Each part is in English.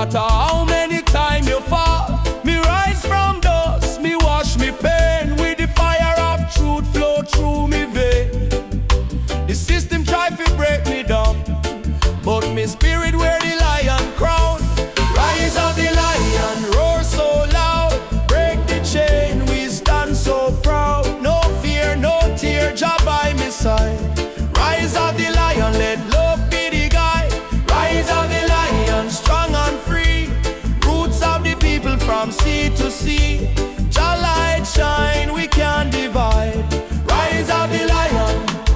matter how many times you fall, me rise from dust, me wash me pain with the fire of truth flow through me vein. The system try to break me down, but me spirit wear the lion crown. Rise of the lion, roar so loud, break the chain, we stand so proud. No fear, no tear, Jah by me side. Rise of the lion, let love be the guide. Rise of the lion, strong and free. Roots of the people from sea to sea. Jah light shine, we can't divide. Rise of the lion,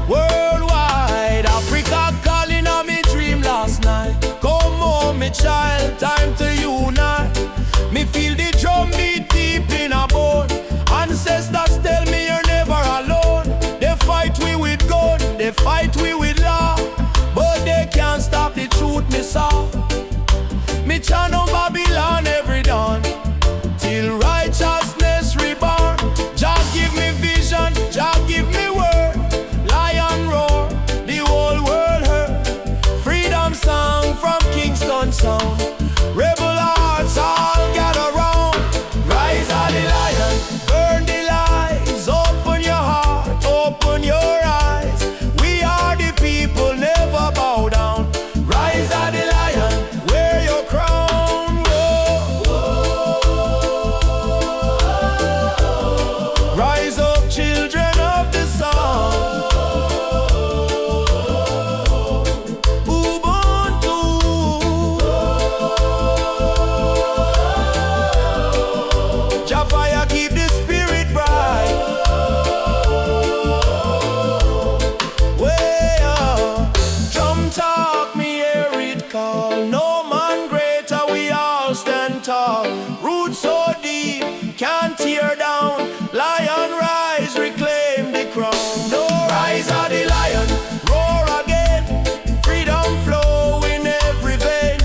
worldwide. Africa calling on me dream last night. Come home, me child, time to unite. Me feel the drum beat deep in a bone. Ancestors tell me you're never alone. They fight we with gun, they fight we with law, but they can't stop the truth me saw. Me channel Babylon every dawn, till righteousness reborn. Jah give me vision, Jah give me word. Lion roar, the whole world heard. Freedom song from Kingston sound. Rebel hearts all gather round. Rise of the lion, burn the lies. Open your heart, open your eyes. We are the people, never bow down. Rise of the lion, wear your crown. Whoa. Rise up, children of the sun. Ubuntu. Jah fire keep the spirit bright. Way up, drum talk, me hear it call. No man greater, we all stand tall. Roots so deep, can't tear down. Lion rise, reclaim the crown. No rise of the lion, roar again. Freedom flow in every vein.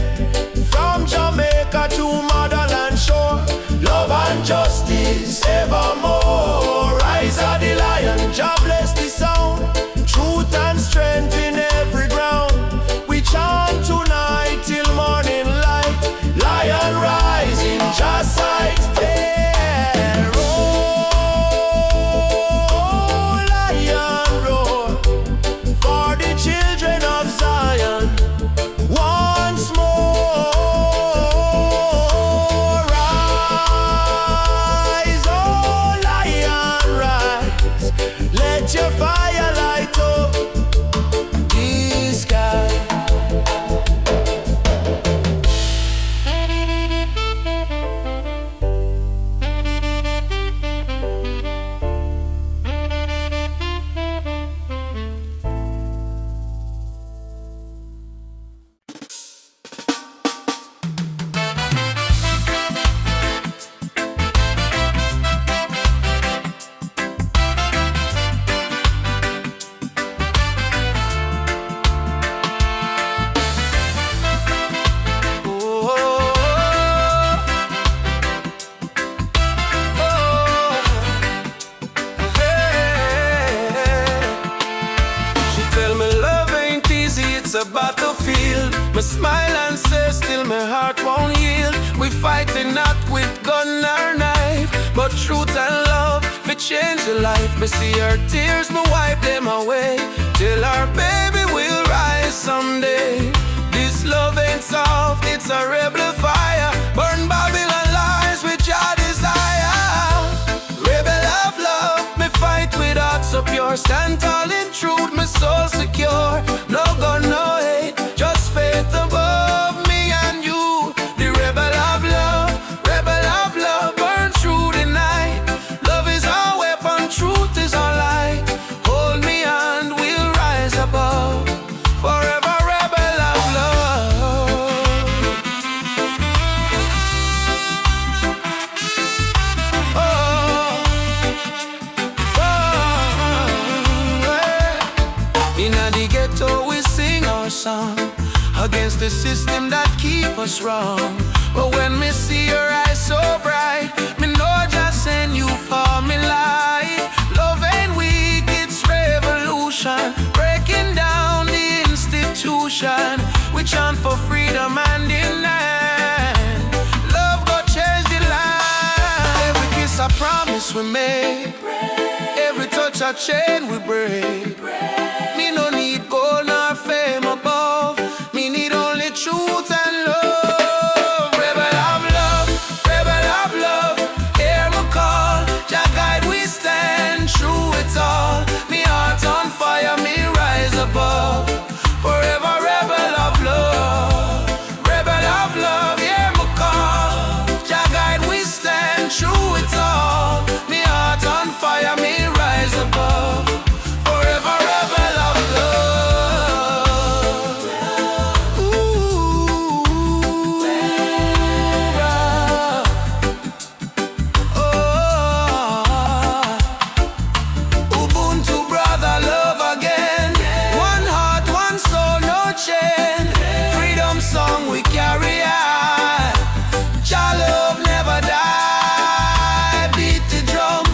From Jamaica to motherland shore. Love and justice evermore. Rise of the lion, Jah bless the sound. Truth and strength in every ground. We chant tonight till morning light. Lion rise in Jah's sight. Yeah, roar, lion roar, for the children of Zion. Once more, rise, oh lion, rise. Let your fire light up the sky. She tell me love ain't easy, it's a battlefield. Me smile and say still my heart won't yield. We fighting not with gun or knife, but truth and love we change the life. Me see her tears, me wipe them away, till our baby will rise someday. This love ain't soft, it's a rebel fire. Burn Babylon lies with your desire. Rebel of love, me fight with heart so pure. Stand tall in truth, my soul secure. No gun, no hate, just faith above me and you. The rebel of love, burn through the night. Love is our weapon, truth is our light. Hold me and we'll rise above. Forever rebel of love. Oh, yeah. In the ghetto we sing our song against the system that keep us wrong. But when me see your eyes so bright, me know just send you for me light. Love ain't weak, it's revolution, breaking down the institution. We chant for freedom and unite. a promise we make. Every touch a chain we break. Me no need gold nor fame above. Me need only truth and love. Rebel of love, rebel of love. Hear me call, Jah guide we stand through it all. Me heart on fire, me rise above. Forever rebel of love, rebel of love. Hear me call, Jah guide we stand through it all. Me heart on fire, me rise above. Forever rebel of love. Ooh, oh, Ubuntu brother, love again. One heart, one soul, no chain. Freedom song we carry on. Jah love never die. Beat the drum,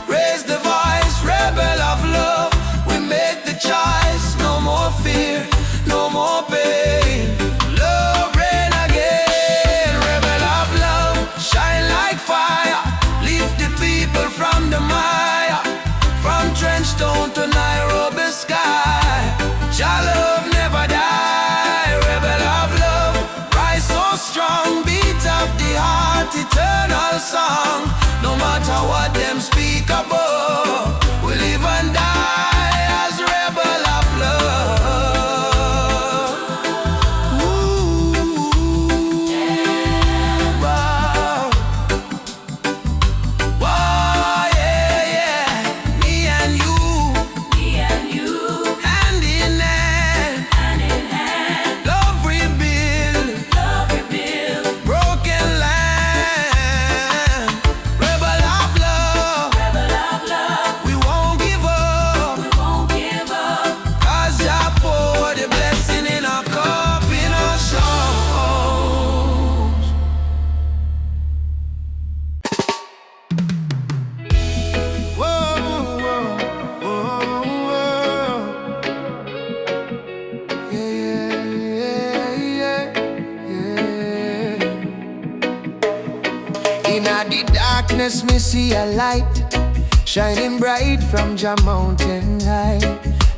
raise the voice. Rebel of love, we make the choice. No more fear, no more pain. Love reign again. Rebel of love, shine like fire. Lift the people from the mire. From Trenchtown to Nairobi sky. Jah love never die. Rebel of love, rise so strong. Beat of the heart, eternal song. No matter what them speak above, we live and die as rebel of love. Ooh, wow. Wow, yeah, yeah. Me and you, hand in hand. Love rebuild, broken land. Rebel of love, we won't give up. 'Cause Jah pour the blessing in our cup, in our songs. Whoa, whoa, whoa, whoa. Yeah, yeah, yeah, yeah. In the darkness, me see a light shining bright from Jah mountain high.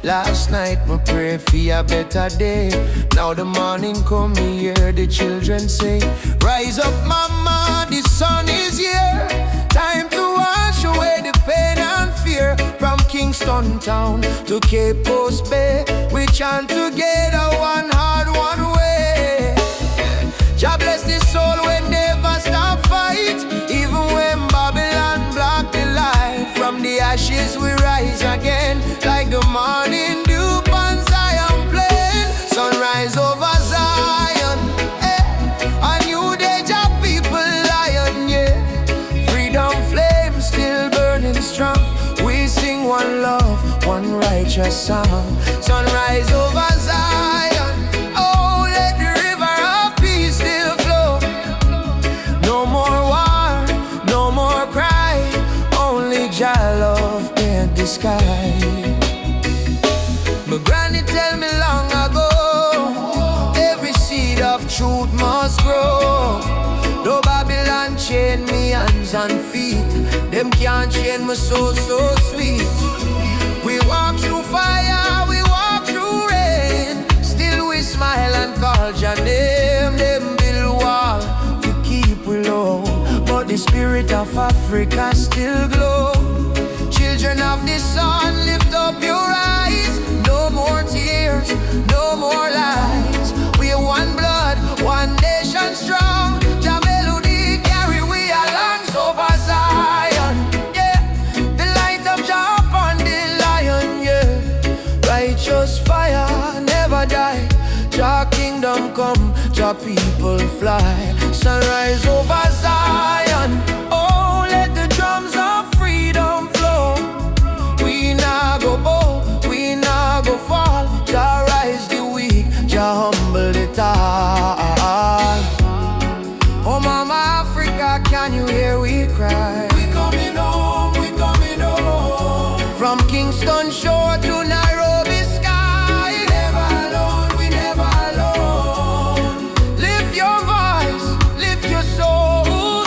Last night, me pray for a better day. Now the morning come, me hear the children say, rise up, mama, the sun is here. Time to wash away the pain and fear. From Kingston town to Cape Coast Bay, we chant together, one heart, one way. Jah bless the soul when never stop fight. Even when Babylon block the light. From the ashes we rise again. Like the morning dew on Zion plain. Sunrise over Zion, eh. A new day, Jah people lion, yeah. Freedom flame still burning strong. We sing one love, one righteous song. Sunrise over Zion, oh, let the river of peace still flow. No more war, no more cry. Only Jah love paint the sky. My granny tell me long ago, every seed of truth must grow. Though Babylon chain me hands and feet, them can't chain me soul so sweet. We walk through fire, we walk through rain. Still we smile and call Jah name. Them build wall to keep we low, but the spirit of Africa still glow. Children of the sun, lift up your eyes. No more tears, no more lies. We are one blood, one nation strong. Jah melody carry we along over Zion, yeah. The light of Jah upon the lion, yeah. Righteous fire never die. Jah kingdom come, Jah people fly. Sunrise over Zion, oh, let the drums of freedom flow. We nah go bow, we nah go fall. Jah rise the weak, Jah humble the tall. Oh mama Africa, can you hear we cry? We coming home, we coming home. From Kingston shore to Nairobi sky. Never alone, we never alone. Lift your voice, lift your soul.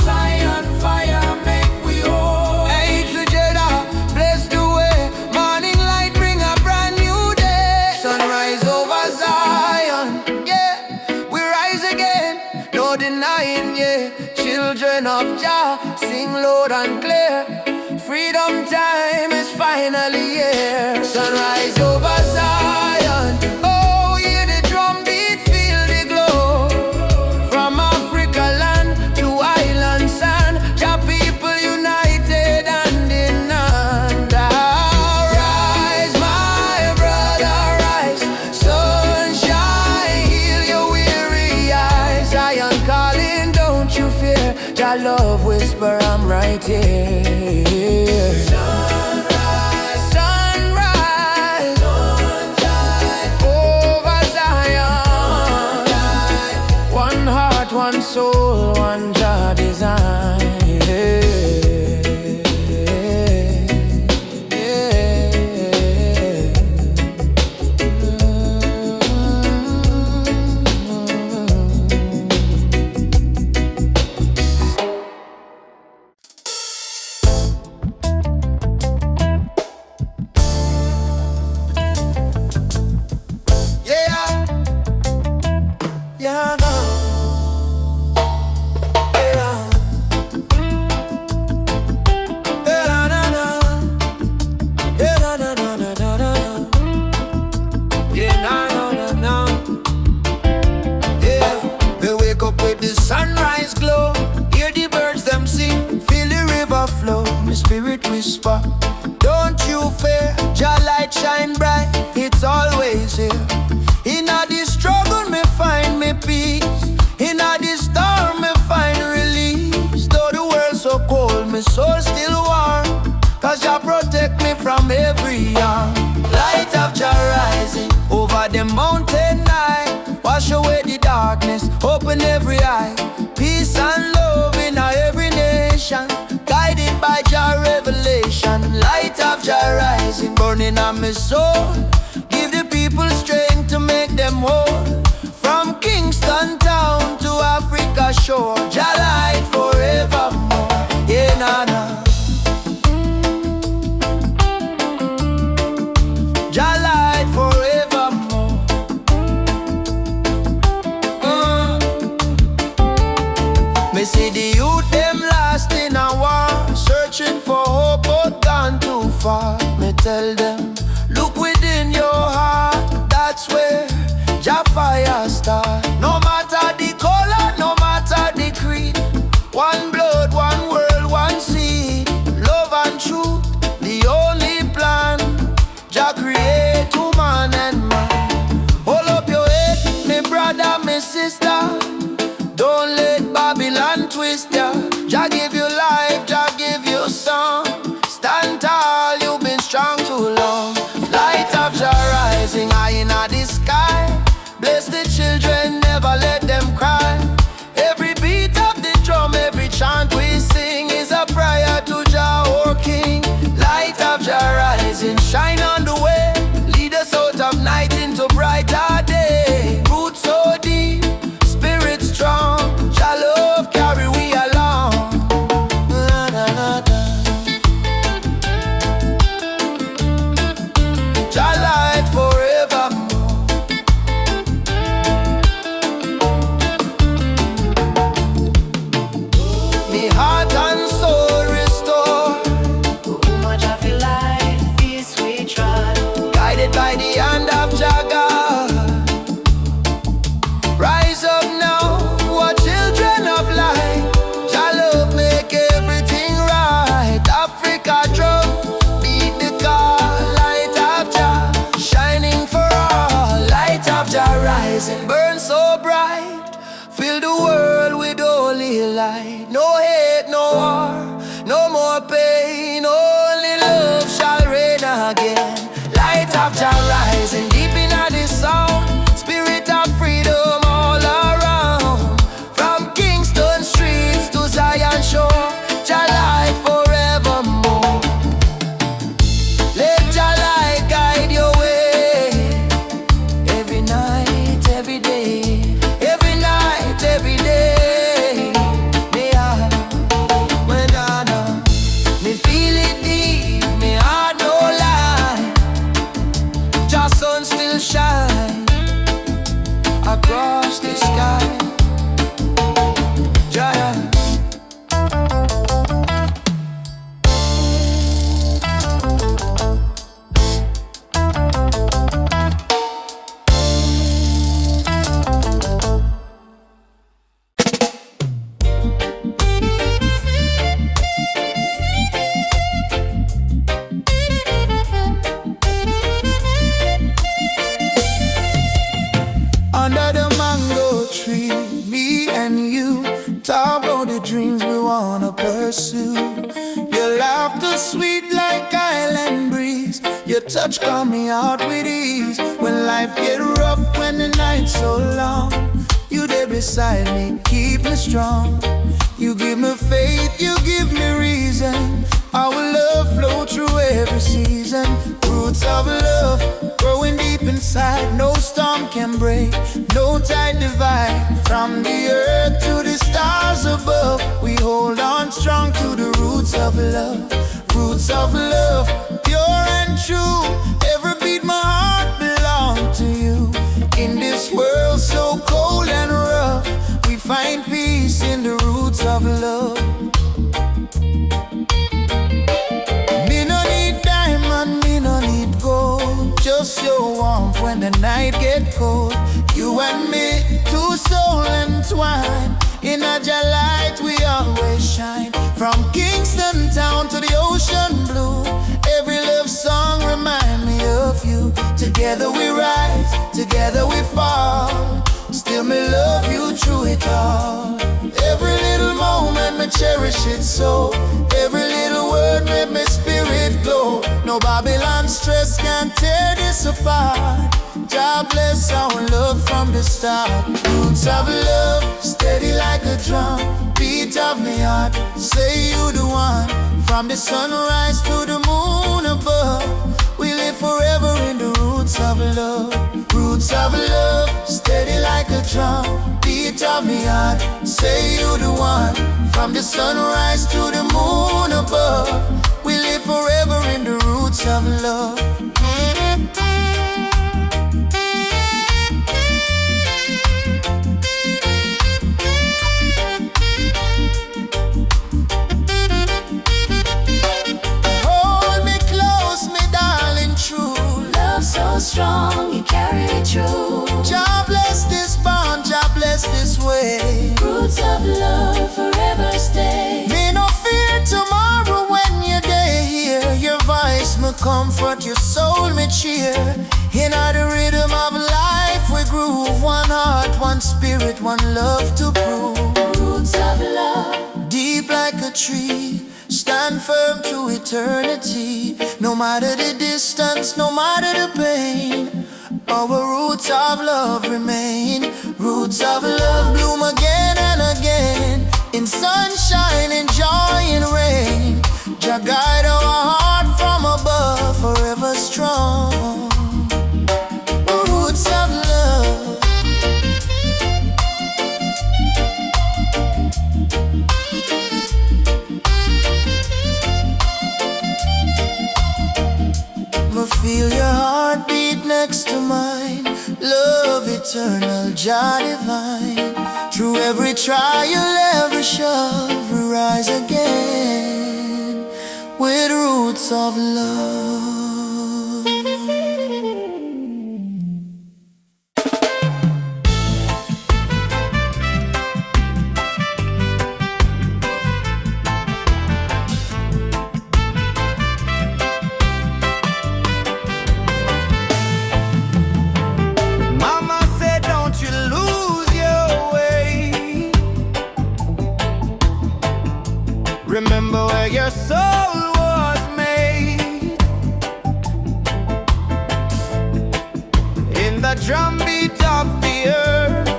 9, yeah. Children of Jah, sing loud and clear. Freedom time is finally here. Sunrise over Zion. Oh, hear the drum beat, feel the glow. From Africa land to island sand, Jah people united hand in hand. Rise, my brother, rise. Sunshine, heal your weary eyes. Zion calling, don't you fear. Jah love whisper, I'm right here. Sunrise, sunrise, sunshine over Zion. One heart, one soul, one Jah design. Sunrise glow, hear the birds them sing, feel the river flow, my spirit whisper, don't you fear, Jah light shine bright, it's always here. In a the struggle me find me peace, in a the storm me find release. Though the world so cold, my soul still warm, cause Jah protect me from every harm. Light of Jah rising over the mountain night, wash away the darkness, open every eye. Peace and love in every nation, guided by Jah revelation. Light of Jah rising, burning on my soul, give the people strength to make them whole. From Kingston town to Africa shore, Jah light forevermore. Yeah, nah, nah. Jah light forevermore. Me see the youth them lost in a war, searching for hope but gone too far. Me tell them, look within your heart, that's where Jah fire start. No matter the color, no matter the creed, one blood, one world, one seed. Love and truth, the only plan. Jah create woman and man. Hold up your head, me brother, me sister. Don't let Babylon twist ya. Jah give you life, Jah give you song. Stand tall, you've been strong too long. Light of Jah rising high in the sky. Bless the children, never let them cry. Every beat of the drum, every chant we sing is a prayer to Jah, our King. Light of Jah rising, shine on the way. Lead us out of night into brighter day. Roots so deep, spirit strong. Jah love carry we along. Na, na, na, na. Jah light forevermore. Me heart and soul restore. Too much of your life is we try. Guided by the hand of Jah God. Rise up now, what children of light. Jah love make everything right. Africa drum, beat the call. Light of Jah, shining for all. Light of Jah rising, burn so bright. Fill the world with holy light. No hate, no war, no more pain. Only love shall reign again. Light of Jah rising, deep in the sound. Spirit of freedom all around. From Kingston streets to Zion shore, Jah light forevermore. Let Jah light guide your way. Every night, every day. Every night, every day. Me me feel it deep, me heart no lie. Jah sun still shine across the sky. tree, me and you, talk about the dreams we wanna pursue. Your laughter sweet like island breeze, your touch calm me out with ease. When life get rough, when the night's so long, you there beside me, keep me strong. You give me faith, you give me reason. Our love flow through every season. Roots of love growing deep inside. No storm can break, no tide divide. From the earth to the stars above, we hold on strong to the roots of love. Roots of love, pure and true. Every beat my heart belongs to you. In this world so cold and rough, we find peace in the roots of love. Me no need diamond, me no need gold, just your warmth when the night get cold. You and me, two souls entwined. In a light we always shine. From Kingston town to the ocean blue, every love song remind me of you. Together we rise, together we fall, still me love you through it all. Every little moment me cherish it so, every little word made my spirit glow. No Babylon stress can tear this apart. God bless our love from the start. Roots of love, steady like a drum, beat of me heart, say you the one. From the sunrise to the moon above, we live forever in the roots of love. Roots of love, steady like a drum, beat of me heart, say you the one. From the sunrise to the moon above, we live forever in the roots of love. So strong, you carry it through. God bless this bond, God bless this way. Roots of love forever stay. Me no fear tomorrow when you're here. Your voice me comfort, your soul me cheer. In the rhythm of life we groove. One heart, one spirit, one love to prove. Roots of love, deep like a tree, stand firm to eternity. No matter the distance, no matter the pain, our roots of love remain. Roots of love bloom again and again, in sunshine, in joy, in rain. Jah guide our heart from above, forever strong. Roots of love. Feel your heartbeat next to mine. Love eternal, Jah divine. Through every trial, every shove, we rise again with roots of love. Remember where your soul was made, in the drumbeat of the earth.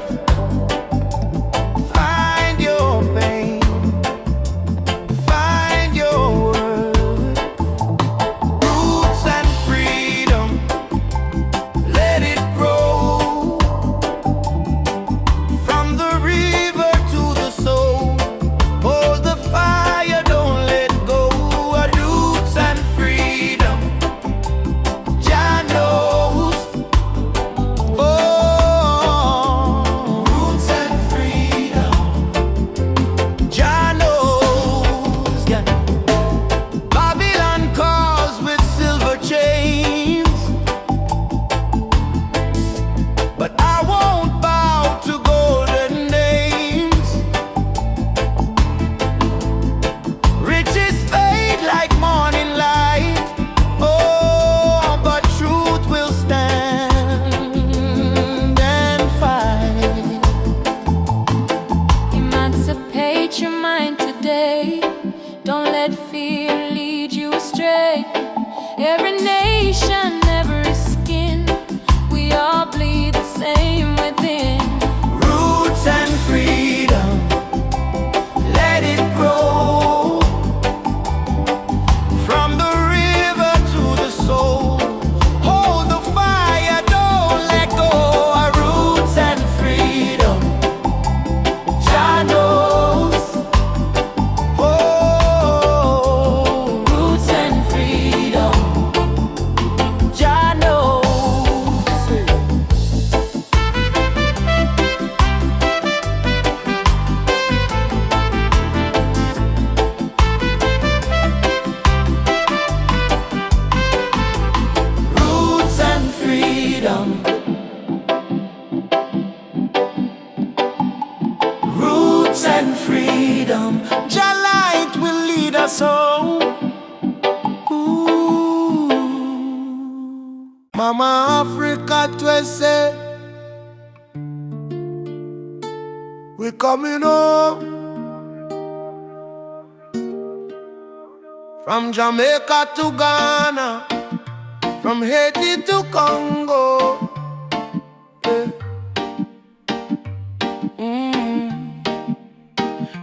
Find your pain, find your worth. Roots and freedom, let it grow. From the river to the soul, hold the fire. Oh, soul. Ooh. Mama Africa twese, we coming home. From Jamaica to Ghana, from Haiti to Congo. Yeah.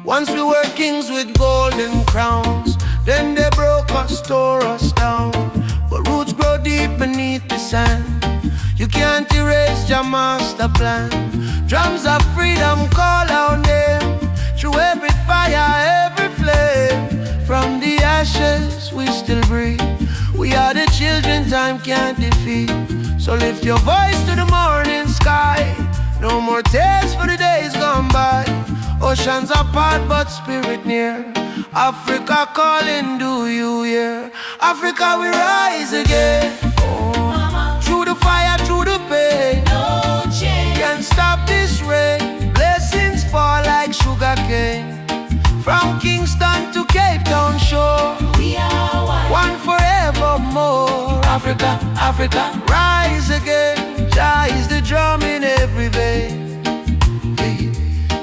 Once we were kings with golden crowns, then they broke us, tore us down. But roots grow deep beneath the sand. You can't erase your master plan. Drums of freedom call our name through every fire, every flame. From the ashes we still breathe. We are the children time can't defeat. So lift your voice to the morning sky. No more tears for the days gone by. Oceans apart but spirit near. Africa calling, do you hear? Africa we rise again. Oh. Through the fire, through the pain. No change. Can't stop this rain. Blessings fall like sugar cane. From Kingston to Cape Town shore, We are one forevermore. Africa, Africa, rise again. Jah is the drum in every vein.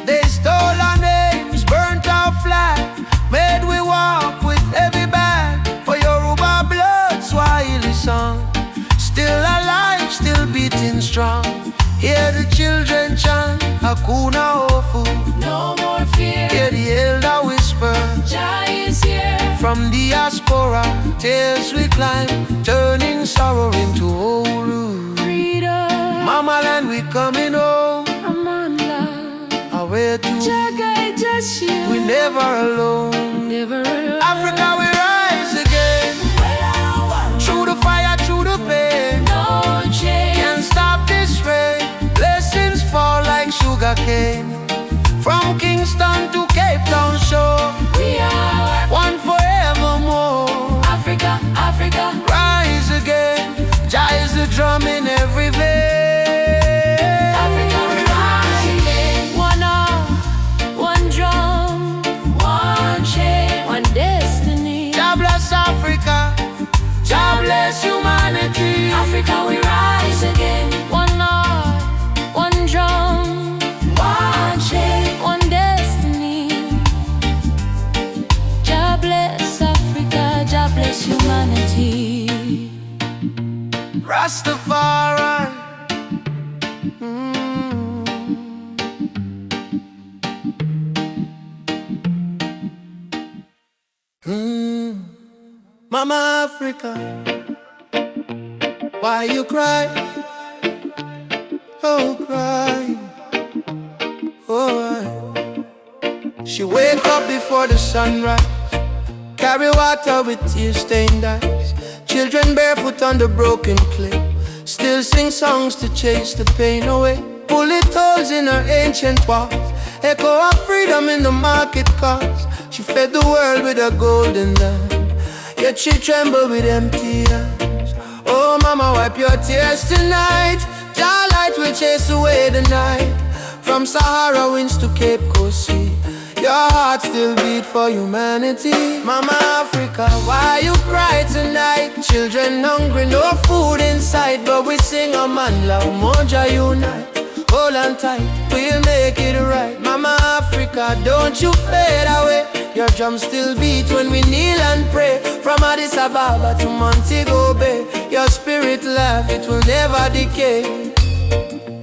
They stole our names, burnt our flag, made we walk with heavy bag. For Yoruba blood, Swahili song, still alive, still beating strong. Hear the children chant, Hakuna Hofu. no more fear. Hear the elder whisper, Jah is here. from diaspora, tears we climb, turning sorrow into holy. Freedom. Mama land, we coming home. I'm on love. Away to Jah guide just you. we never alone. Never alone. Africa, we rise again. Through the fire, through the pain. No change. Can't stop this rain. Blessings fall like sugar cane. From Kingston to Cape Town shore, We are one forevermore. Africa, Africa. Rise again. Jah is the drum in every vein. Africa, we rise again. One arm, one drum, one chain, one destiny. Jah bless Africa. Jah bless humanity. Africa, we rise again. One heart, one drum, one chain, one destiny. Jah bless Africa, Jah bless humanity. Rastafari. Mama Africa, why you cry? Oh, cry. Oh, I. She wake up before the sunrise, carry water with tear-stained eyes. Children barefoot on the broken clay, still sing songs to chase the pain away. Bullet holes in her ancient walls, echo of freedom in the market cars. She fed the world with a golden land, yet she trembled with empty hands. Oh mama, wipe your tears tonight. Jah light will chase away the night. From Sahara winds to Cape Coast Sea, your heart still beat for humanity. Mama Africa, why you cry tonight? Children hungry, no food inside, but we sing a man love, Moja unite. Hold on tight, we'll make it right. Mama Africa, don't you fade away. Your drums still beat when we kneel and pray. From Addis Ababa to Montego Bay, your spirit laugh, it will never decay.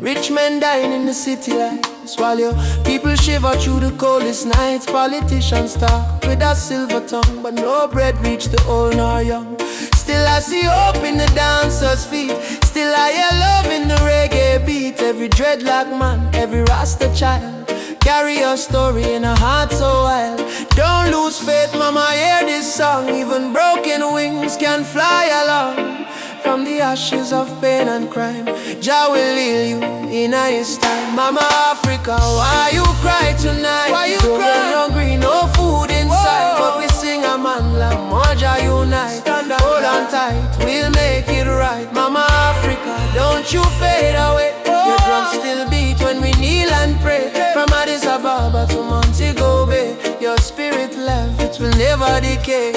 Rich men dying in the city lights, while your people shiver through the coldest nights. Politicians talk with a silver tongue, but no bread reach the old nor young. Still I see hope in the dancers' feet, still I hear love in the reggae beat. Every dreadlock man, every Rasta child, carry your story in a heart so wild. Don't lose faith, mama, hear this song. Even broken wings can fly along. From the ashes of pain and crime, Jah will heal you in His time. Mama Africa, why you cry tonight? Why you cry? Hungry, no food inside. Whoa. But we sing a man like Moja unite. Hold on tight, we'll make it right. Mama Africa, don't you fade away. Your drums still beat when we kneel and pray. From Addis Ababa to Montego Bay, your spirit left, it will never eradicate.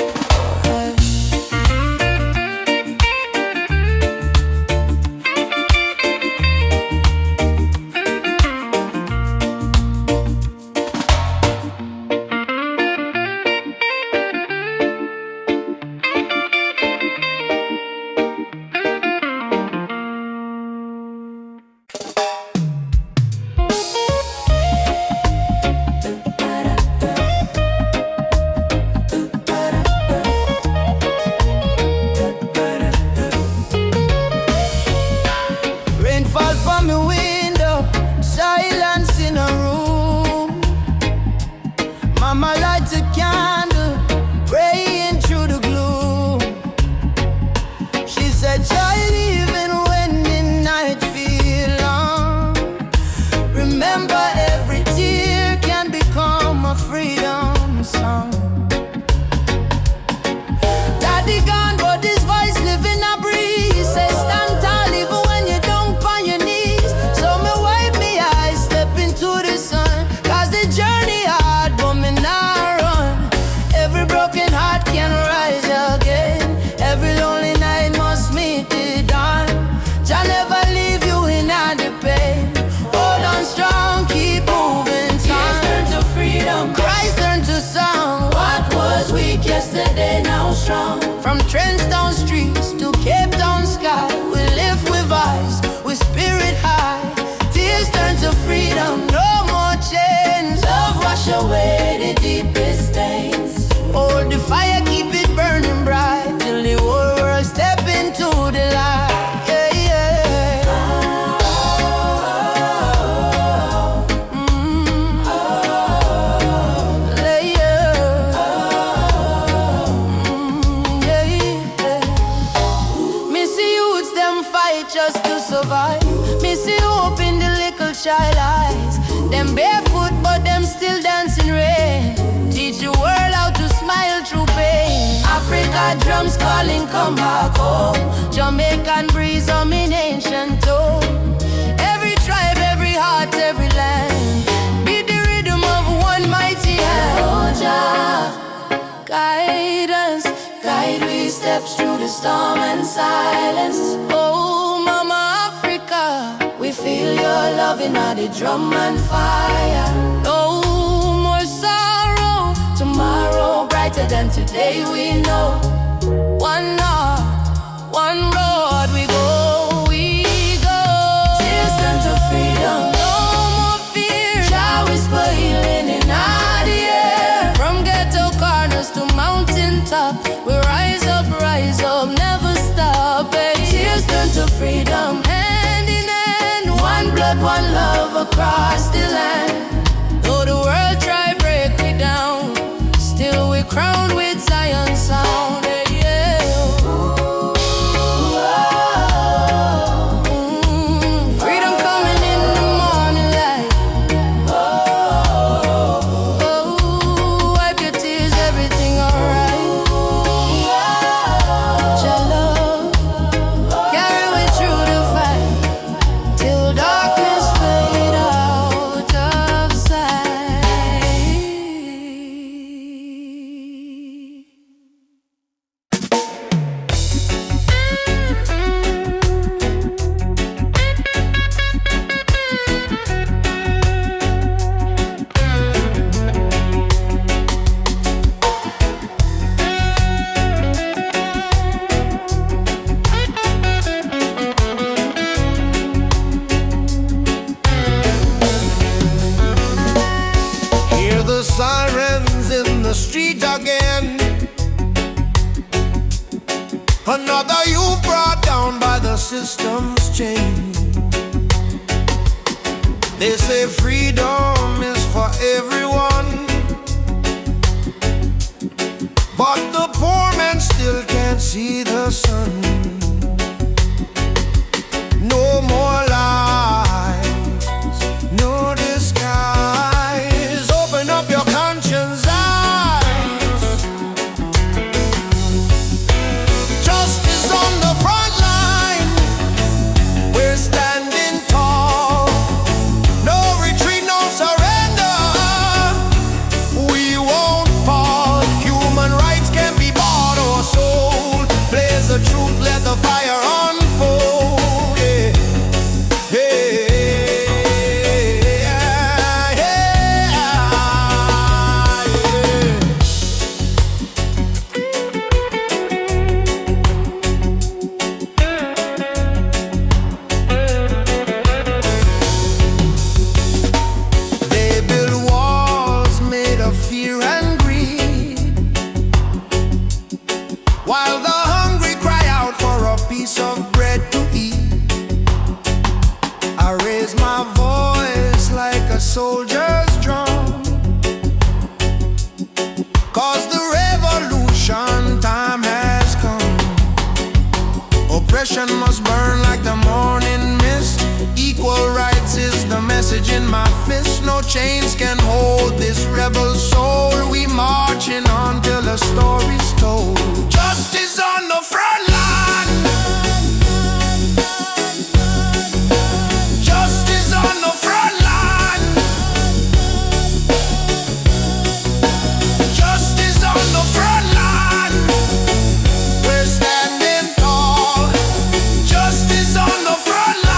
From Trenchtown streets to Cape Town sky, we live with eyes, with spirit high. Tears turn to freedom, no more chains. Love wash away the deepest stains. Hold the fire, keep it burning bright, till the whole world step into the light. Yeah, yeah. Just to survive. Me see hope in the little child eyes. Them barefoot but them still dancing rain. Teach the world how to smile through pain. Africa drums calling, come back home. Jamaican breeze on me ancient tone. Every tribe, every heart, every land. Be the rhythm of one mighty hand. Oh Jah, guide us, guide we steps through the storm and silence. Oh we feel your love in all the drum and fire. No more sorrow, tomorrow brighter than today we know. One heart, one road we go, we go. Tears turn to freedom, no more fear. Jah whisper healing in all the air. From ghetto corners to mountain top, we rise up, never stop. Tears turn to freedom. One blood, one love across the land. Though the world try break me down, still we crowned with Zion sound. Yeah, yeah. Freedom coming in the morning light. Wipe your tears, everything alright. Your love, carry me through the fight, till darkness fade out of sight. Hear the sirens in the street again. Another youth brought down by the system's chain. They say freedom is for everyone, but the poor man still can't see the sun. No more lies, no disguise. Open up your conscience eyes. Justice on the front line, we're standing tall. No retreat, no surrender, we won't fall. Human rights soldier's drum. 'Cause the revolution time has come. Oppression must burn like the morning mist. Equal rights is the message in my fist. No chains can hold this rebel soul. We marching on till the story's told. Justice on the front line. Justice on the front line. Justice on the front line. We're standing tall. Justice on the front line.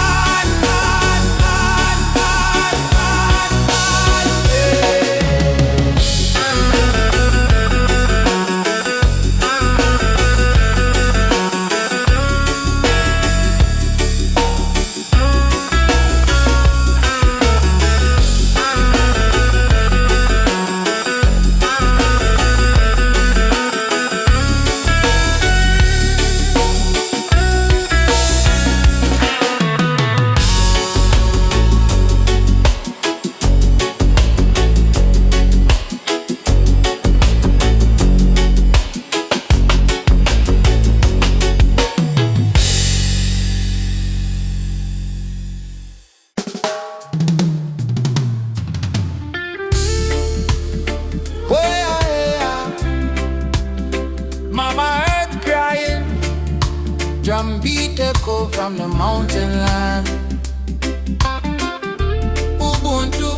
Drum beat echo from the mountain land. Ubuntu,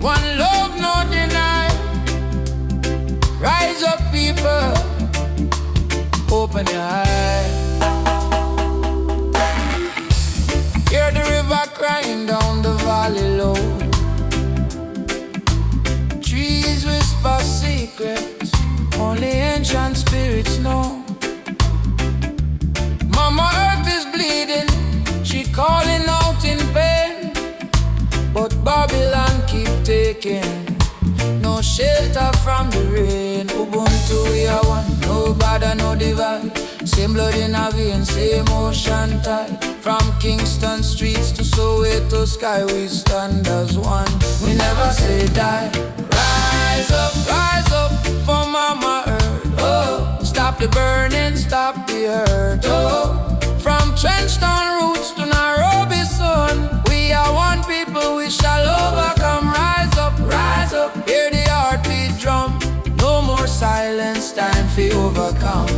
one love, no deny. Rise up, people, open your eyes. Hear the river crying down the valley low. Trees whisper secrets only ancient spirits know. Mama Earth is bleeding, she calling out in pain. But Babylon keep taking no shelter from the rain. Ubuntu we are one, no border, no divide. Same blood in our veins, same ocean tide. From Kingston streets to Soweto sky, we stand as one. We never say die. Rise up for Mama Earth. Oh, stop the burning, stop the hurt. Oh, from Trenchtown roots to Nairobi sun, we are one people, we shall overcome. Rise up, hear the heartbeat drum. No more silence, time for overcome.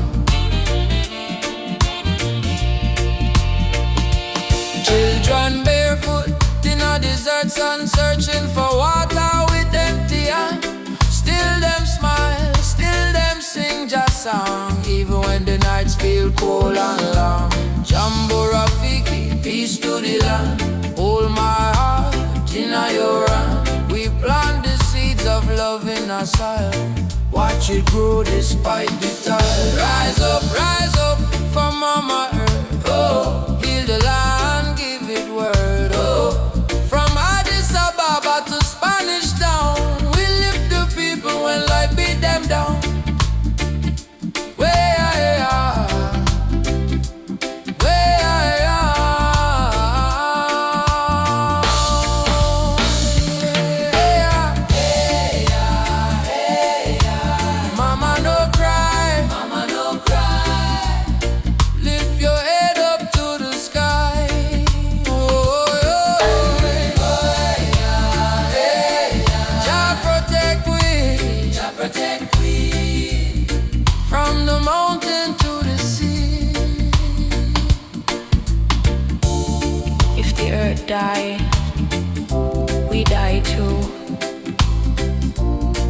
Children barefoot in a desert sun, searching for water with empty hands. Still them smile, still them sing just song, even when the nights feel cold and long. Jambo Rafiki, peace to the land. Hold my heart in your hand. We plant the seeds of love in our soil. Watch it grow despite the tide. Rise up for Mama Earth. Oh, heal the land, give it word. Oh, from Addis Ababa to Spanish Town, we lift the people when life beat them down. Die, we die too.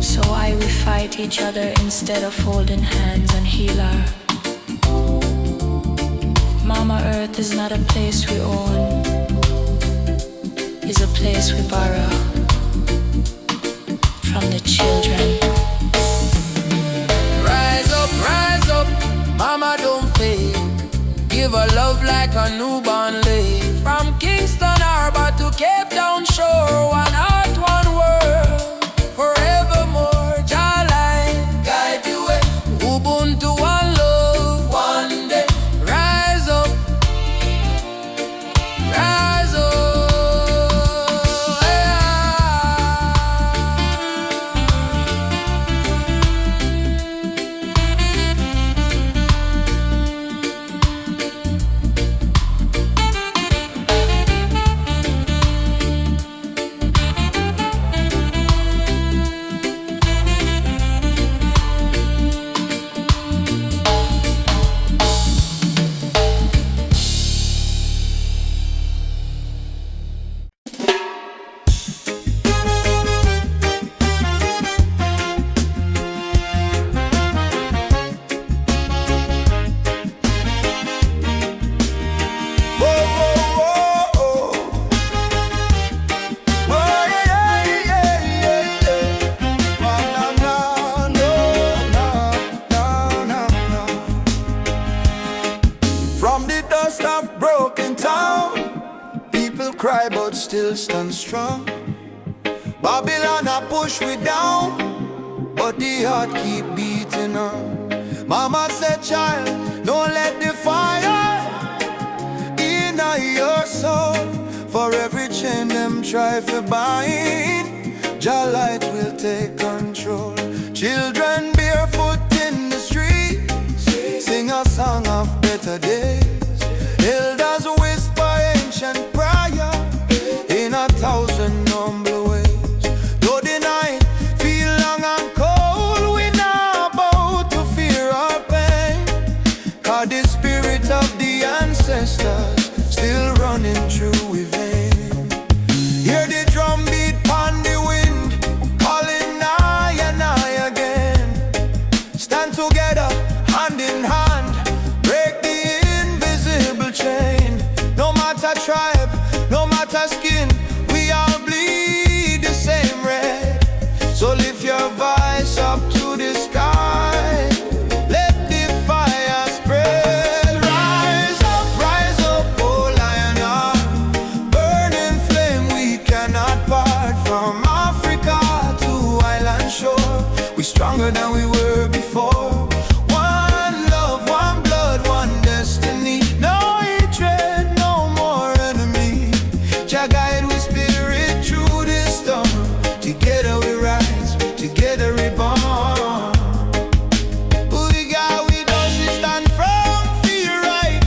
So why we fight each other instead of holding hands and heal her? Mama Earth is not a place we own, it's a place we borrow from the children. Rise up, Mama don't fade. Give her love like a newborn lay. From Kingston Harbor to Cape Town shore, one heart, one world, forevermore. Jah-line, guide the way. Ubuntu, one love, one day. Rise up, yeah. still stand strong. Babylon a push we down, but the heart keep beating on. Mama said, child, don't let the fire in your soul. For every chain them try to bind, Jah light will take control. Children barefoot in the streets, sing a song of better days. Elders whisper ancient prayer in 1,000 humble ways. Though the night feel long and cold, we not about to fear or pain, 'cause the spirit of the ancestors still running through we vein. Hear the drum beat on the wind, calling nigh and nigh again. Stand together, hand in hand, break the invisible chain. No matter tribe, no matter skin, we all bleed the same red. So lift your voice up to the sky, let the fire spread. Rise up, oh lion heart, burning flame we cannot part. From Africa to island shore, we stronger than we were before. One love, one blood, one destiny. No hatred, no more enemy. Jah guide we spirit through this storm. Together we rise, together we born. We got we don't stand firm, feel right.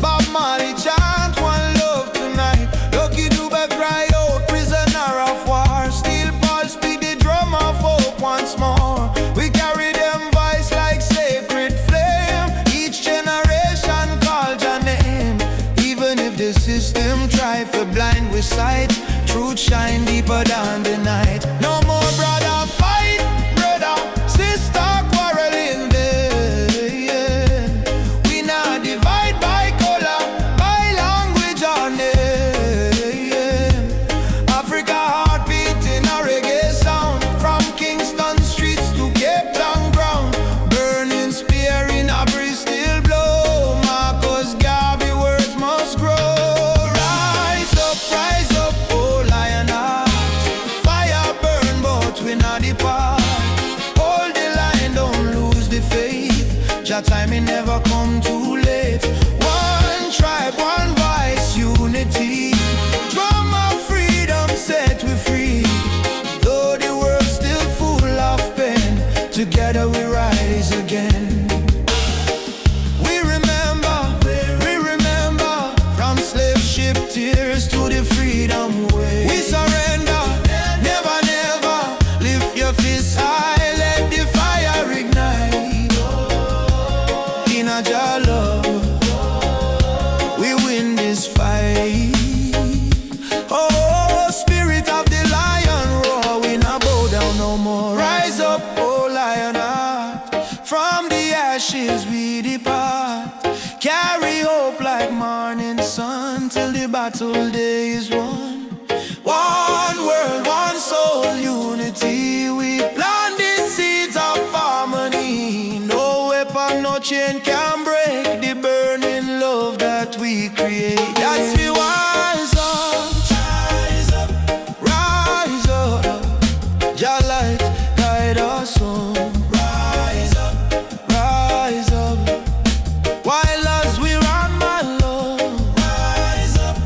Bob Marley chant one love tonight. Lucky Dube cry out, prisoner of war. Steel pulse beat the drum of hope once more. We carry them voice like sacred flame. Each generation call your name. Even if the system try to blind we sight, truth shine deeper than the night. No more brother fight, brother, sister quarreling there. We not divide by color, by language or name. Africa heartbeat in a reggae sound, from Kingston streets to Cape Town ground. Burning spear in a breeze still blow. Marcus Garvey words must grow. Rise up, oh lion heart. Fire burn, but we not depart. Hold the line, don't lose the faith. Jah time it never come too late. One tribe, one voice, unity. Drum of freedom set we free. Though the world still full of pain, together we rise again. We remember, from slave ship tears to the freedom way. We surrender, never, never. Lift your fists high, let the fire ignite. In a Jah love, we win this fight. Oh, spirit of the lion roar, we not bow down no more. Rise up, oh lion heart. From the ashes we depart. Carry hope like morning sun till the battle day is won. One world, one soul, unity. We plant the seeds of harmony. No weapon, no chain can break the burning love that we create. That's we rise up, rise up. Jah light guide us home. Rise up, rise up. While as we run my love, rise up,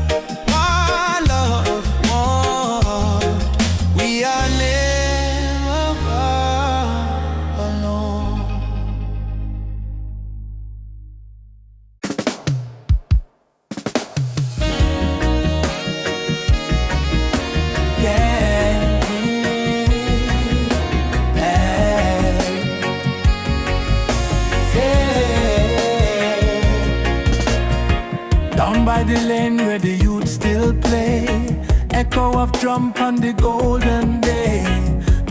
one love, one. We are never alone. Down by the lane where the youth still play, echo of drum on the golden day.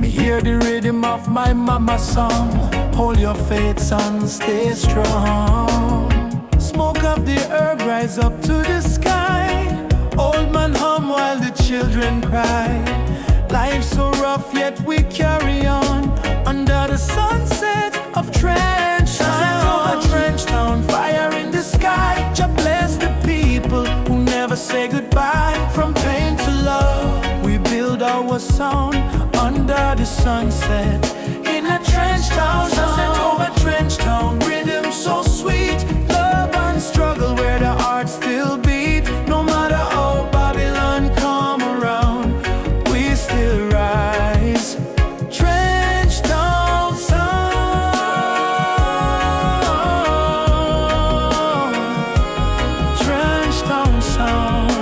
Me hear the rhythm of my mama's song. Hold your faith, son, stay strong. Smoke of the herb rise up to the sky. Old man hum while the children cry. Life's so rough yet we carry on, under the sunset of Trench Town. Set over Trench Town, fire in the sky. Jah bless the people who never say goodbye. From pain to love, sound under the sunset. In a trench town, sunset over trench town. Rhythm so sweet, love and struggle where the heart still beat. No matter how Babylon come around, we still rise. Trench town sound, trench town sound.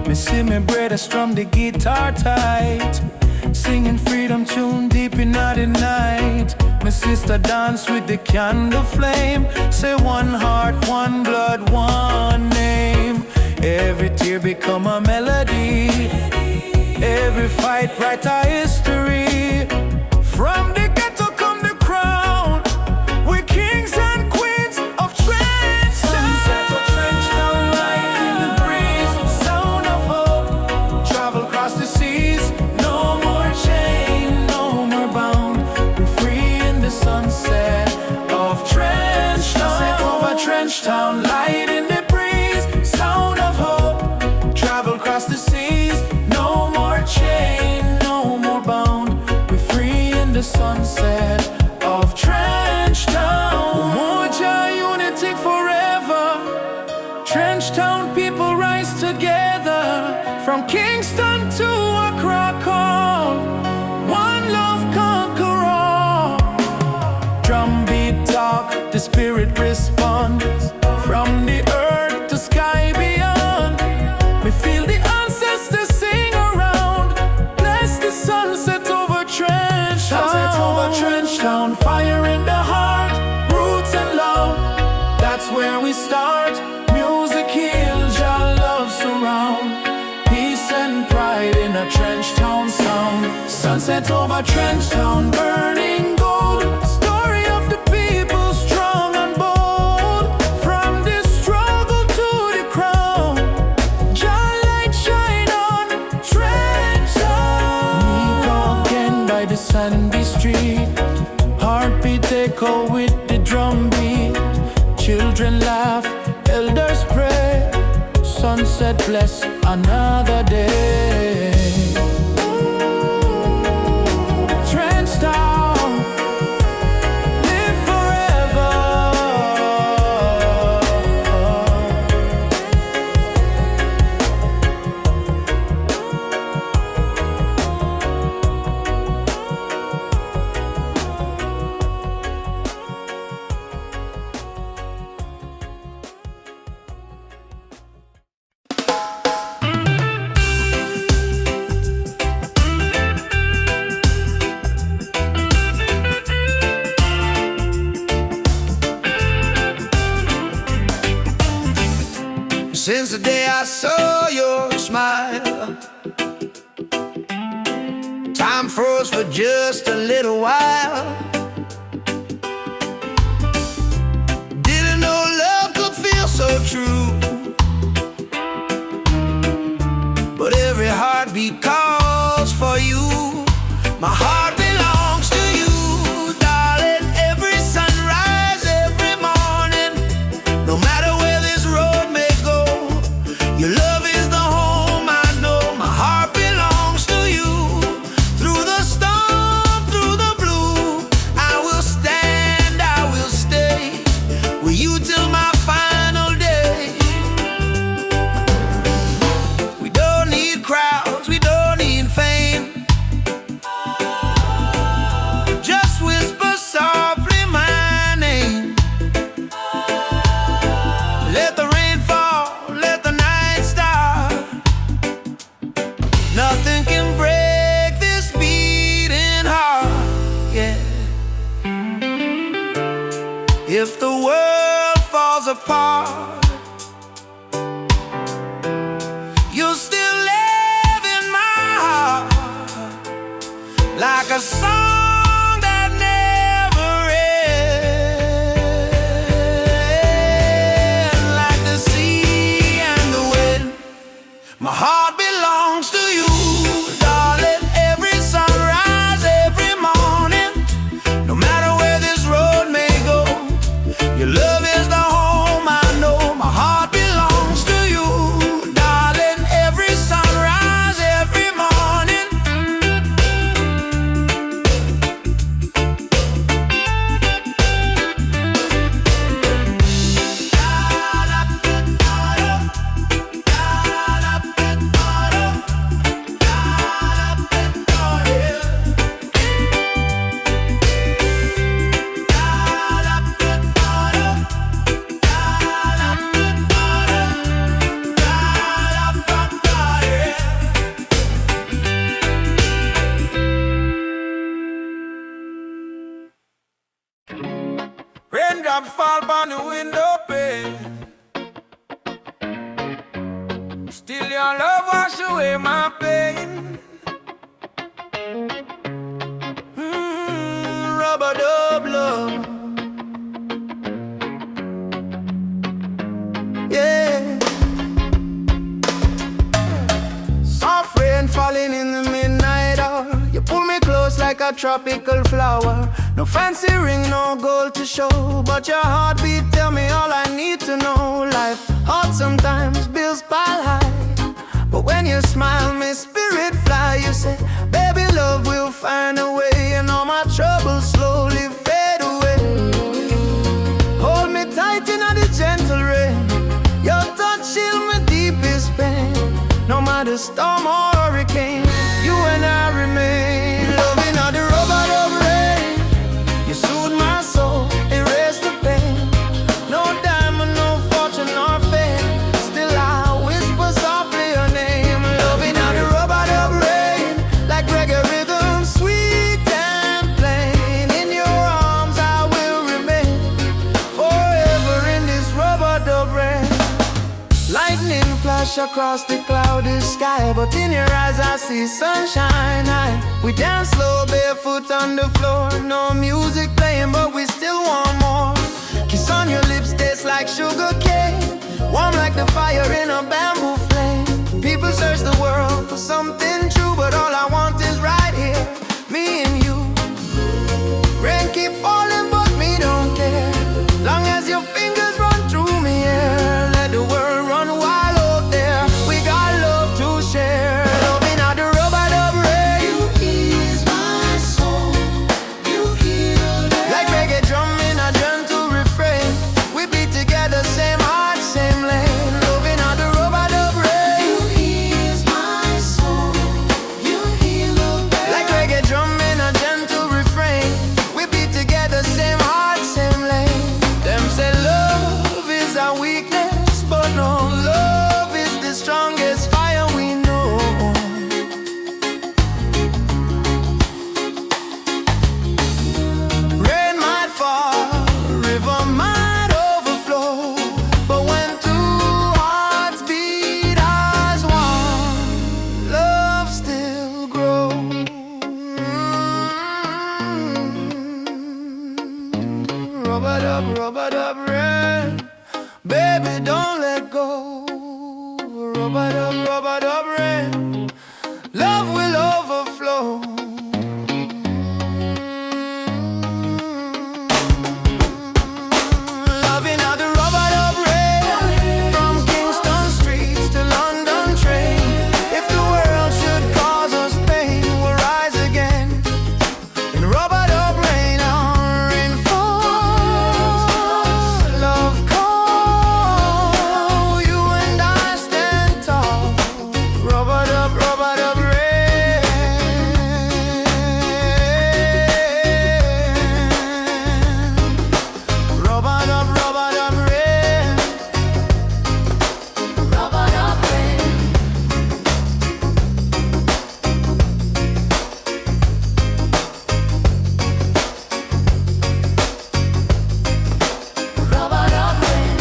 Me see me brother strum the guitar tight, singing freedom tune deep in the night. My sister dance with the candle flame, say one heart, one blood, one name. Every tear become a melody, every fight write a history. From the ghetto come the crown, we're kings and queens of trench. Sunset of trench town, light in the breeze, sound of hope, travel across the seas. No more chain, no more bound, we're free in the sunset of trench town. Sunset over trench town, light in the breeze, sound of hope, travel across the seas. No more chain, no more bound, we're free in the sunset of trench town. Umoja, unity forever. Trench town people rise together, from Kingston to Accra call, one love conquer all. Drum beat talk, the spirit respond, from the earth to sky beyond. We feel the ancestors sing around, bless the sunset over trench town. Sunset over trench town, fire in the heart, roots and love, that's where we start. Music heals, your love surround, peace and pride in a trench town sound. Sunset over trench town, burning gold, story of the people strong and bold. From the struggle to the crown, your light shine on trench town. We go again by the sandy street, heartbeat echo with the drum beat. Children laugh, elders pray, sunset bless another day. Trench town, live forever. Since the day I saw your smile, time froze for just a little while. Didn't know love could feel so true, but every heartbeat calls for you. My heart belongs to you, darling. Every sunrise, every morning, no matter where this road may go, your love is the home I know. My heart belongs to you. Through the storm, through the blue, I will stand, I will stay with you till my final day. We don't need crowds, we don't need fame. Just whisper softly my name. Let the rain fall, let the night start. Nothing can break this beating heart, yeah. If the world falls apart, you'll still live in my heart, like a song that never ends, like the sea and the wind. My heart belongs to you, darling. Every sunrise, every morning, no matter where this road may go, your love is the home I know. My heart belongs Raindrop fall on the window pane. Still your love wash away my pain. Rubber dub love. Yeah. Soft rain falling in the midnight hour. You pull me close like a tropical flower. No fancy ring, no gold to show, but your heartbeat tell me all I need to know. Life hard sometimes, bills pile high, but when you smile, my spirit fly. You say, baby, love will find a way, and all my troubles slowly fade away. Hold me tight in the gentle rain. Your touch shield my deepest pain. No matter storm or hurricane, you and I remain. Loving all the robot of rain. You soothe my soul, erase the pain. No diamond, no fortune or fame. Still I whisper softly your name. Loving all the robot of rain. Like reggae rhythm, sweet and plain. In your arms I will remain. Forever in this robot of rain. Lightning flash across the cloudy sky, but in your eyes I see sunshine. We dance slow, barefoot on the floor. No music playing, but we still want more. Kiss on your lips tastes like sugar cane. Warm like the fire in a bamboo flame. People search the world for something true, but all I want is right here, me and you. Rain keep falling, but me don't care. Long as your fingers run through me, yeah. Let the world run wild out there. We got love to share. Loving out the robot of rain. You ease my soul. You heal me. Like reggae drum in a gentle refrain. We beat together, same heart, same lane. Loving out the robot of rain. You ease my soul. You heal me. Like reggae drum in a gentle refrain. We beat together, same heart, same lane. Them say love is our weakness, but no, love is the strongest fire we know. Rain might fall, river might overflow, but when two hearts beat as one, love still grows. Rubber dub rain. Baby, don't let go. Rubber dub rain. Love will overflow. Loving all the rubber dub rain. From Kingston streets to London train. If the world should cause us pain, we'll rise again. In rubber dub rain, our rain falls. Love call. You and I stand tall. Rubber dub rain. Rubber dub rain. Rubber dub rain. Rubber dub rain.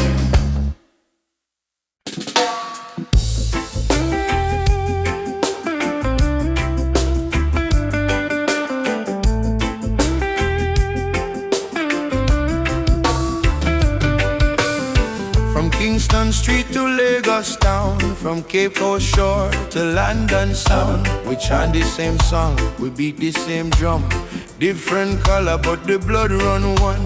From Kingston Street to Lagos town, from Cape Coast shore to London sound, we chant the same song, we beat the same drum. Different color, but the blood run one.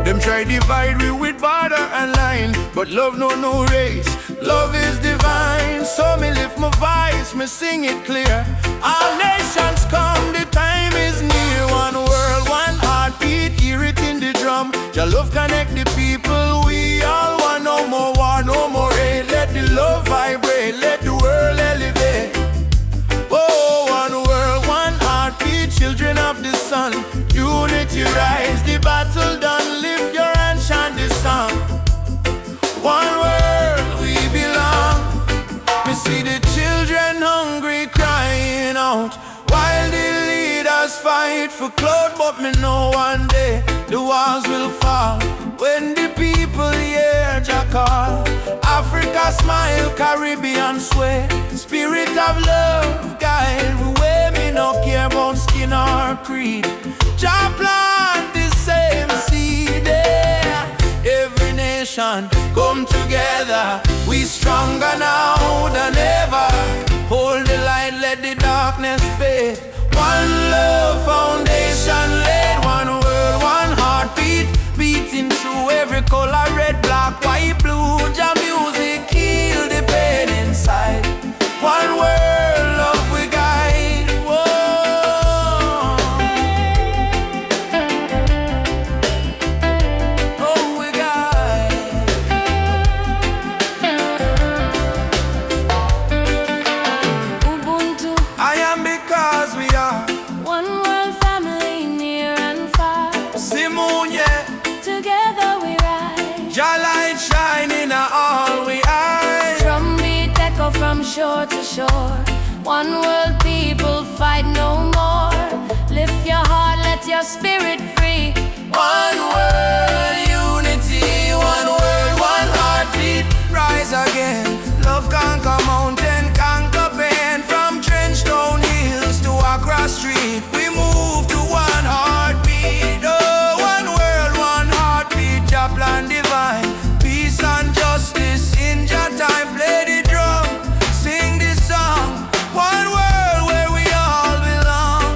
Them try divide we with border and line, but love no race. Love is divine, so me lift my voice, me sing it clear. All nations come, the time is near. One world, one heartbeat, hear it in the drum. Your love connect the people, we all want. No more war, no more hate. Let the love vibrate, let the world elevate. Oh, one world, one heartbeat, children of the sun. Unity rise, the battle done. Lift your hand, chant this song. One world, we belong. Me see the children hungry, crying out, while the leaders fight for clout. But me know one day the walls will fall. when the people hear Jah call. Africa smile, Caribbean sway. Spirit of love guide we way. Me no care about skin or creed. Jah plant the same seed there. Every nation come together. We stronger now than ever. Hold the light, let the darkness fade. One love foundation laid. One world, one heartbeat, beating through every color. Red, black, white, blue. Jah music heal the pain inside. One world, love we guide. Whoa. Oh, we guide. Ubuntu, I am because we are one world family near and far. Simunye. Together we rise. Jah light shining in all we eyes. Drumbeat echo from shore to shore. One world people fight no more. Lift your heart, let your spirit free. One world unity, one world, one heartbeat. Rise again, love conquer mountain, conquer pain. From Trenchtown hills to Accra street, we move to one heartbeat. Oh, one world, one heartbeat. Jah plan divine, peace and justice in Jah time. Play the drum, sing this song. One world where we all belong.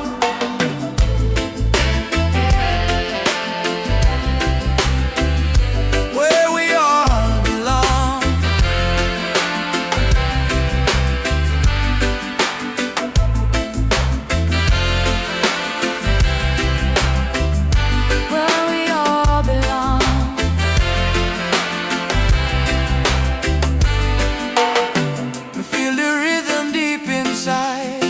Where we all belong. Where we all belong. Feel the rhythm deep inside.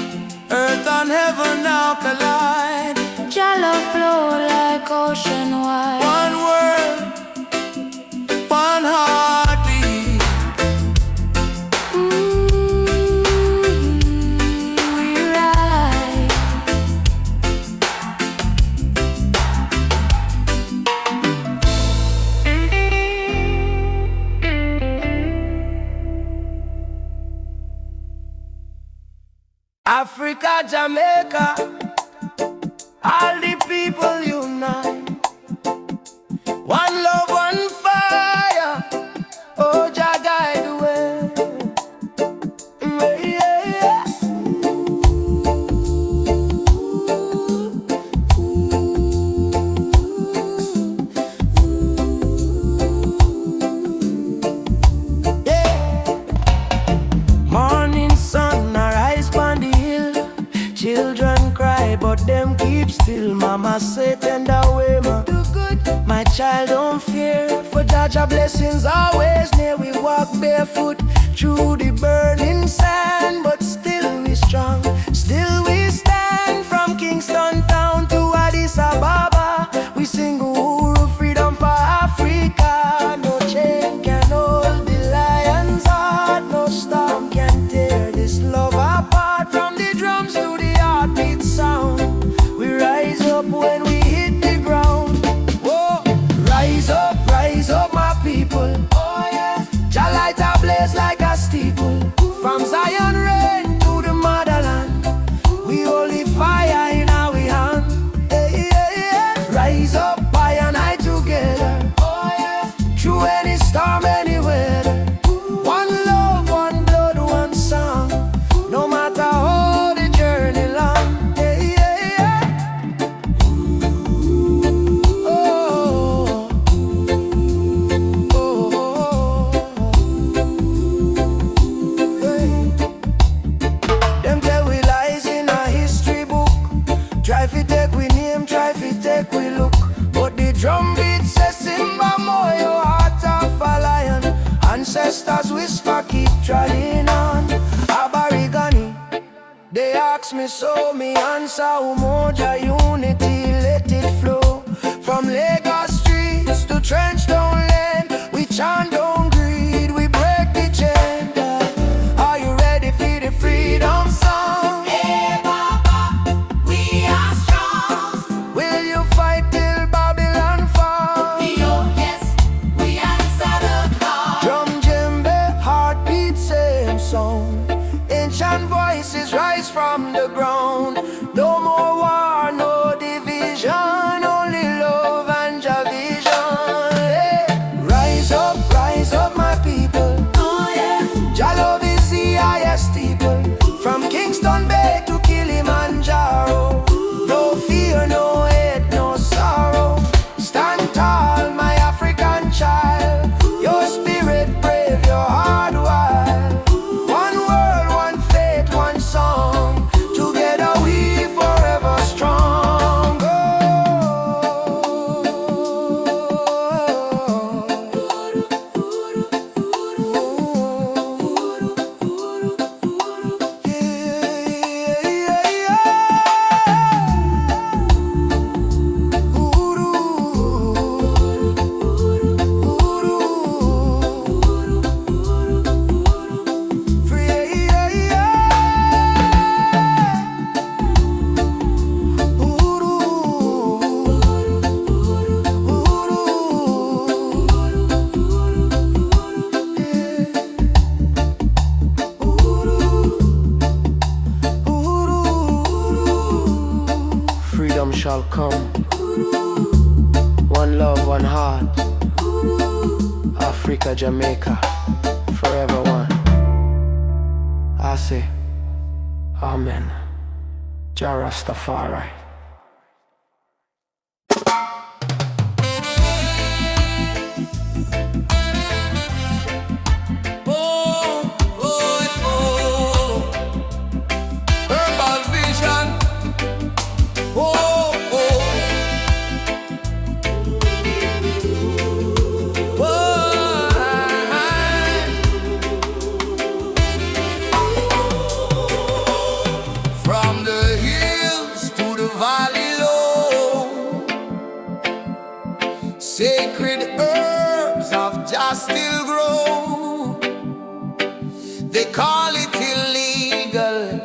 Earth and heaven now collide. Jah love flow like ocean wide. One world, one heartbeat. We ride. Africa, Jamaica, all the people unite. One love, one fire. Oh, Jah guide the way. Yeah, yeah. Morning sun arise on the hill. Children cry, but them keep still. Mama say tender way, ma. Do good. My child don't fear, for Jah blessings always near. We walk barefoot through the burning sand, but still we strong. Still we stand from Kingston town to Addis Ababa. We sing Uhuru, freedom for Africa. No chain can hold the lion's heart. No storm can tear this love apart. From the drums to the heartbeat sound, we rise up when we hit the ground. Whoa, rise up, my people. Oh yeah, Jah light a blaze like a steeple. From Zion rain to the motherland, we holy fire in our hand. Hey, yeah, yeah. Rise up, I and I together. Oh yeah, through any storm, any weather. One love, one blood, one song. No matter how the journey long. Hey, yeah, yeah. Oh, oh, oh. Hey. Them tell we lies in a history book. Try fi take we name, try fi take we look. But the drum beat says Simba Moyo, heart of a lion. Ancestors whisper, keep trying on. Aborigine, they ask me so, me answer Umoja unity, let it flow. From Lagos streets to Trenchtown lane, we chant don't greed, we break the chain. Are you ready for the freedom song? Hey Baba, we are strong. Will you fight till Babylon fall? Oh yes, ancient voices rise from the ground. No more war, no division, only love and Jah vision. Hey. Rise up, my people. Oh yeah. Jah love is the highest steeple. From Kingston Bay to Kilimanjaro. No fear, no hate, no sorrow. Stand tall, my African child. Your spirit brave, your heart wild. One world, one faith, one song. Together we forever strong. Oh. Freedom shall come. One love, one heart. Africa, Jamaica, forever one. I say, Amen. Jah Rastafari. Herbal vision. From the hills to the valley low, sacred herbs of Jah still grow. They call it illegal,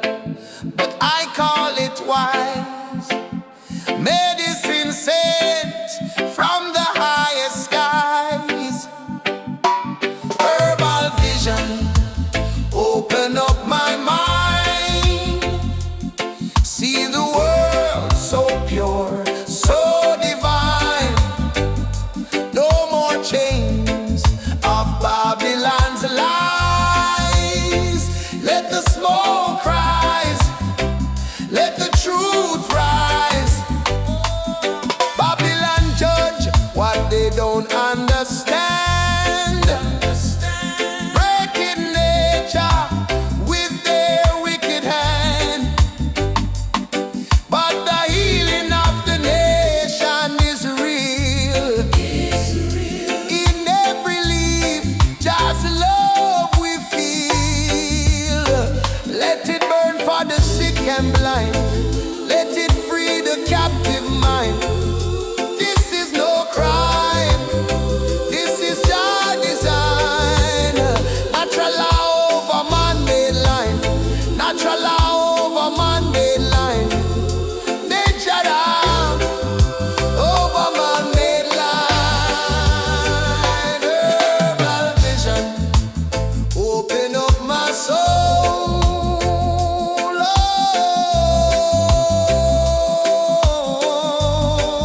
but I call it wise. Medicine sent from the highest skies. Herbal vision, open up my mind. See the world so pure, so divine. No more chains of Babylon's lies. Let the smoke rise, let the truth rise. Babylon judge what they don't understand. Breaking nature with their wicked hand. But the healing of the nation is real. In every leaf, just love we feel. Let it burn for the sick and blind. Let it free the captive mind. This is no crime. This is Jah design. Natural law over man-made line. Natural law over man-made line. Nature law over man-made line. Herbal vision, open up my soul. Oh.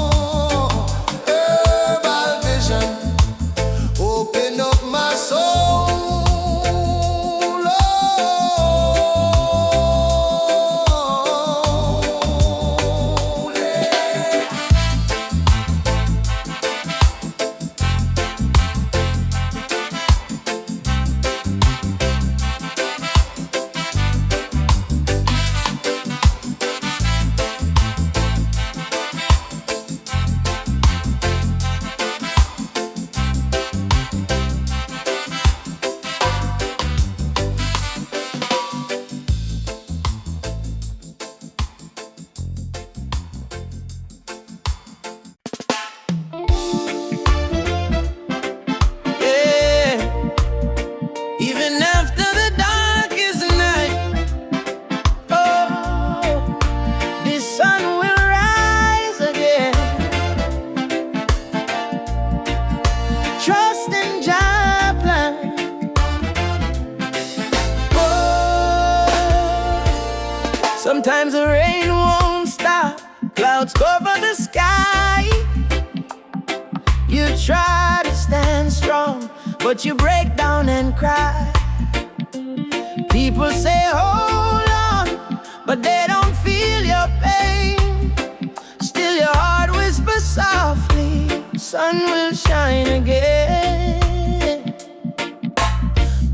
Sometimes the rain won't stop, clouds cover the sky. You try to stand strong, but you break down and cry. People say hold on, but they don't feel your pain. Still your heart whispers softly, sun will shine again.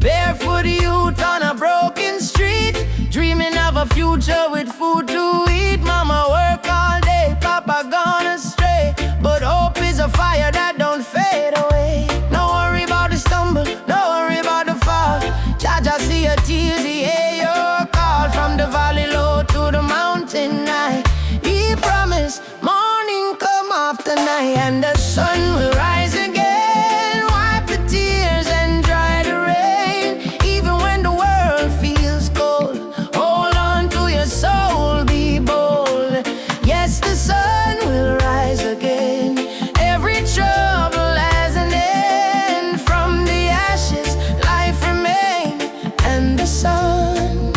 Barefoot youth on a broken street, dreaming of a future with food to eat. Mama work all day, Papa gone astray, but hope is a fire that don't fade away. No worry about the stumble, no worry about the fall. Jaja see your tears, he hear your call. From the valley low to the mountain high, he promised morning come after night, and the sun will rise again. Wipe the tears and dry the rain. Even when the world feels cold, hold on to your soul, be bold. Yes, the sun will rise again. Every trouble has an end. From the ashes, life remains, and the sun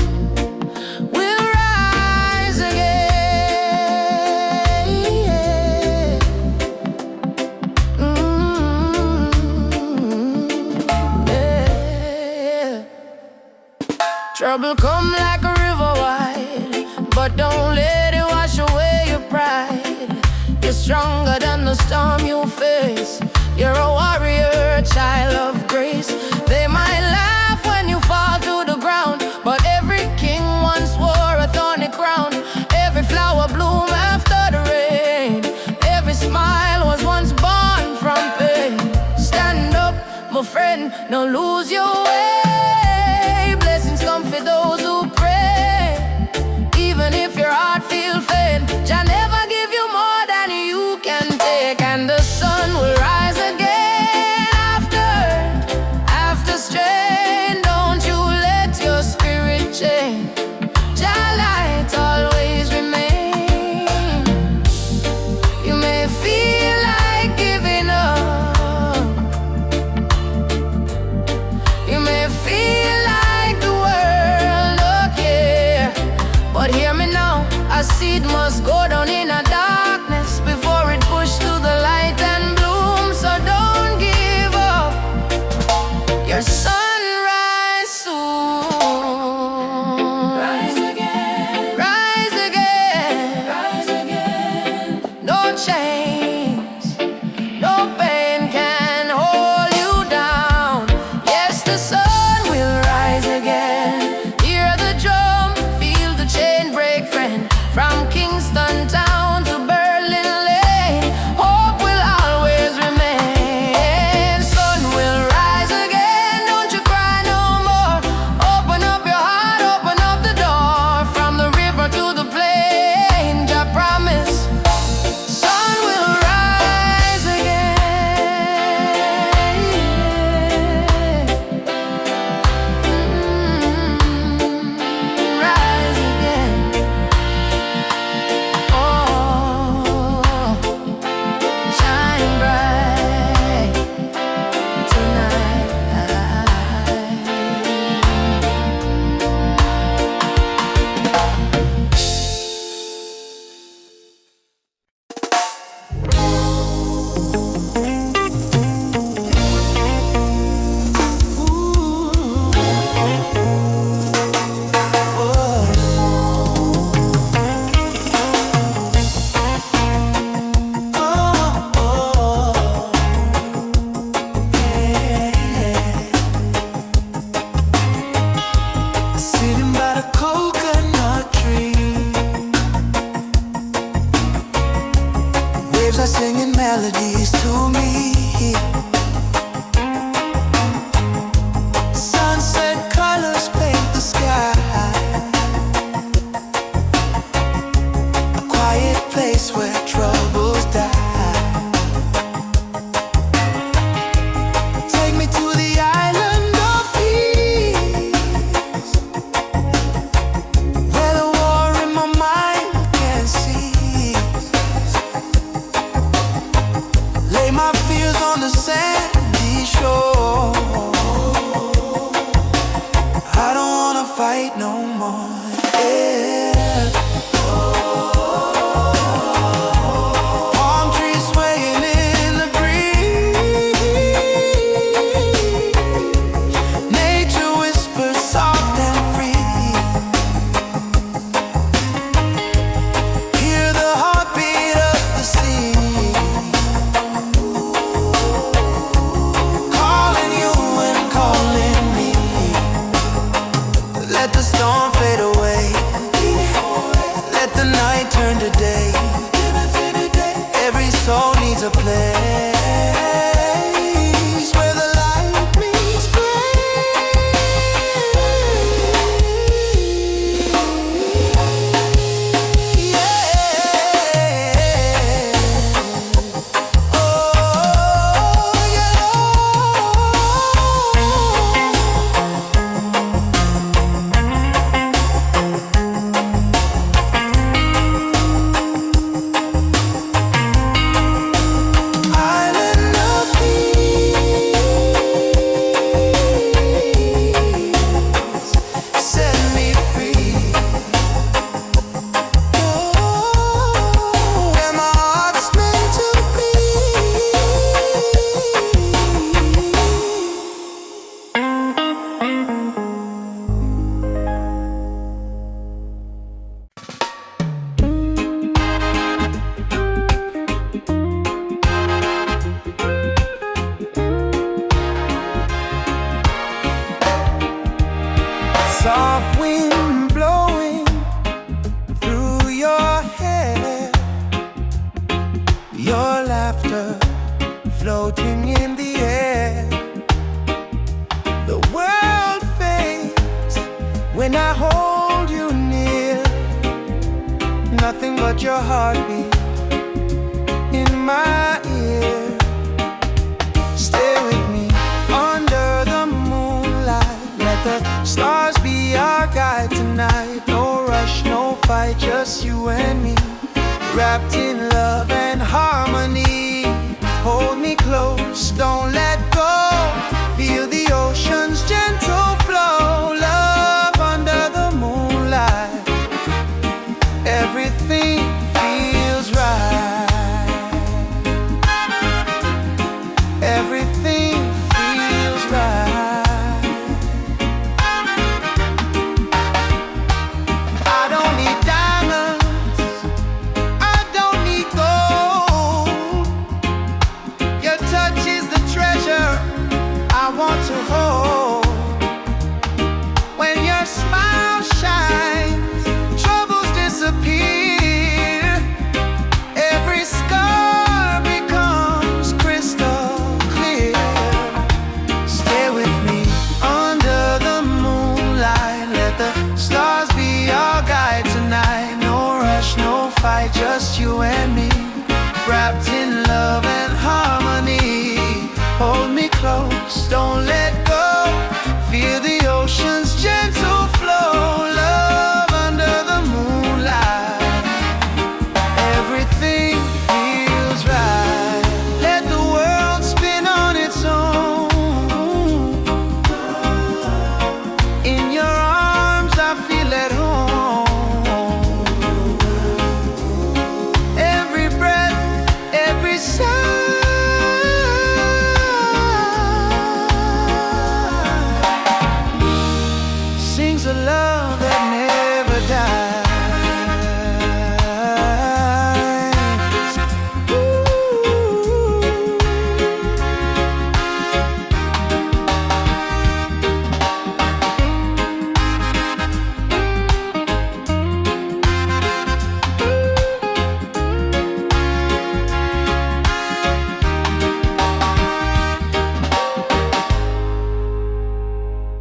will rise again. Yeah. Trouble come like a river wide, but don't let it wash away your pride. You're stronger than the storm you face. You're a warrior, a child of grace. They might laugh when you fall to the ground, but every king once wore a thorny crown. Every flower bloom after the rain. Every smile was once born from pain. Stand up, my friend, don't lose your way. Blessings come for those who pray. Even if your heart feels faint, Jah never give you more than you can take. And the sun will rise again after strain. Don't you let your spirit change. Jah light always remain. You may feel like giving up, you may feel like the world don't care, but hear me now, a seed must go down in a darkness before it pushed to the light and bloom. So don't give up, your sunrise soon. Rise again, rise again, rise again. No chains, no pain can hold you down. Yes, the sun will rise again. Hear the drum, feel the chain break, friend. From Kingston town to Berlin Lane, hope will always remain. Sun will rise again, don't you cry no more. Open up your heart, open up the door. From the river to the plain, Jah promise, sun will rise again. Rise again. Oh, shine bright tonight. Sitting by the coconut tree, waves are singing melodies to me. Sunset colors paint the sky, a quiet place where troubles die. Take me to the island of peace, where the war in my mind can cease. Lay my fears on the sandy shore. I don't wanna fight no more. Yeah. the storm fade away. Let the night turn to day. Every soul needs a place where the light meets soft wind blowing through your hair, your laughter floating in the air. The world fades when I hold you near. Nothing but your heartbeat in my ear. Stay with me under the moonlight. Let the stars be our guide tonight. No rush, no fight, just you and me, wrapped in love and harmony. Hold me close, don't let go. Feel the ocean's gentle flow. Love under the moonlight. Everything feels right. Everything feels right. To hold. When your smile shines, troubles disappear. Every scar becomes crystal clear. Stay with me under the moonlight. Let the stars be our guide tonight. No rush, no fight, just you and me, wrapped in love and harmony. Hold me close, don't let go. Feel the ocean's gentle flow. Love under the moonlight. Everything feels right. Let the world spin on its own. In your arms I feel at home. Every breath, every sigh sings a love that never dies.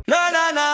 Na na na.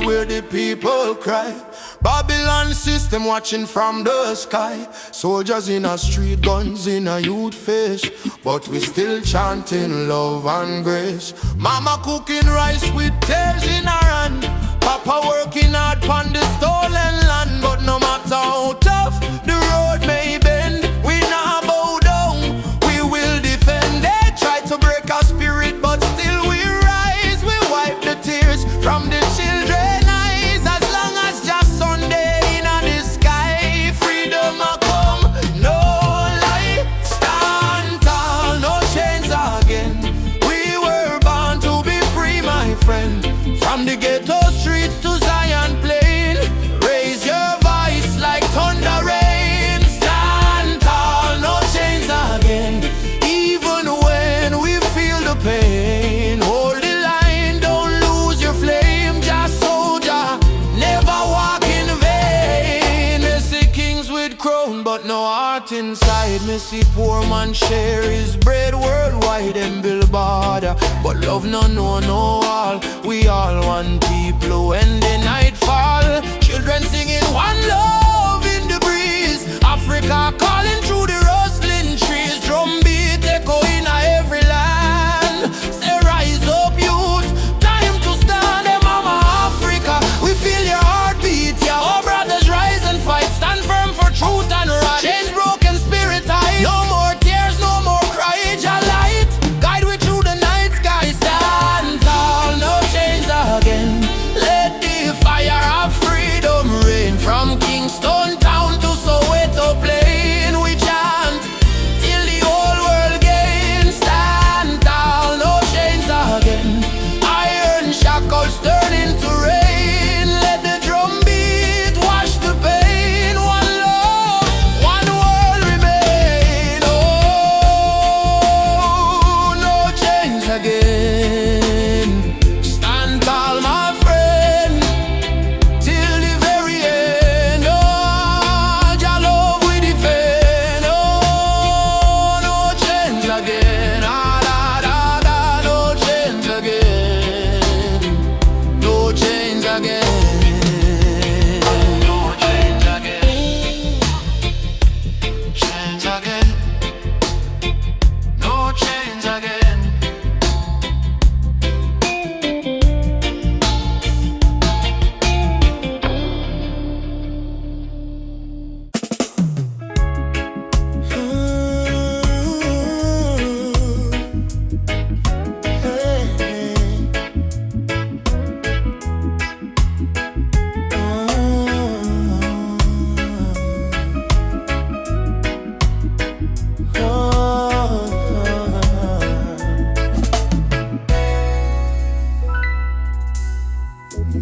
Where the people cry, Babylon system watching from the sky. Soldiers in a street, guns in a youth face, but we still chanting love and grace. Mama cooking rice with tears in her hand, Papa working hard on the stolen land. But no matter how tough the road may bend, we not bow down, we will defend. They try to break our spirit, but still we rise. We wipe the tears from the children. From the ghetto streets to Zion place, but no heart inside. Me see poor man share his bread worldwide and build border, but love no know no all. We all one people when the night fall. Children singing one love in the breeze. Africa calling through the rustling trees. Drum beat echo in every land. Say rise up youth, time to stand. Hey mama Africa, we feel your heartbeat. Yeah, oh brothers rise and fight. Stand firm for truth and right. Change broken spirit high. No more tears, no more cry. Jah light, guide we through the night sky. Stand tall, no change again. Let the fire of freedom rain from Kingston town to Soweto plain. We chant till the whole world gains. Stand tall, no change again. Iron shackles turn into rain. Let the drum beat wash the pain. One love, one world remain. Oh, no change again. Stand tall, my friend, till the very end. Oh, Jah love we defend. Oh, no change again. Ah, da, da, da, no change again. No change again. No change again. Change again. No change again.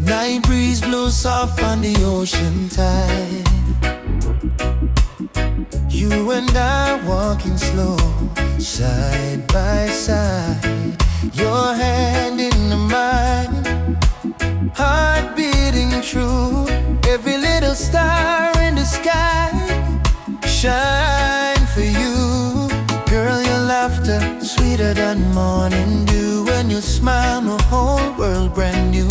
Night breeze blows soft on the ocean tide. You and I walking slow, side by side. Your hand in mine, heart beating true. Every little star in the sky shine for you. Girl, your laughter sweeter than morning dew. When you smile, my whole world brand new.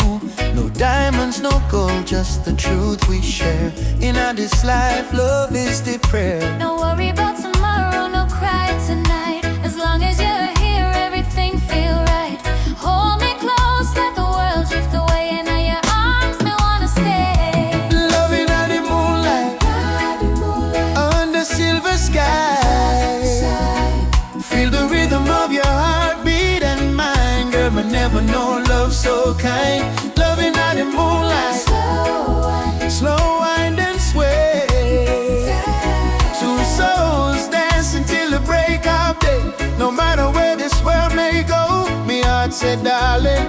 No diamonds, no gold, just the truth we share. In our this life, love is the prayer. Don't worry about tomorrow, no cry tonight. As long as you're here, everything feel right. Hold me close, let the world drift away. And in your arms, me wanna stay. Loving at the moonlight, under silver sky. Feel the rhythm of your heartbeat and mine. Girl, I never know love so kind. Loving at the moonlight, slow wind and sway. Two souls dancing till the break of day. No matter where this world may go, me heart said, darling,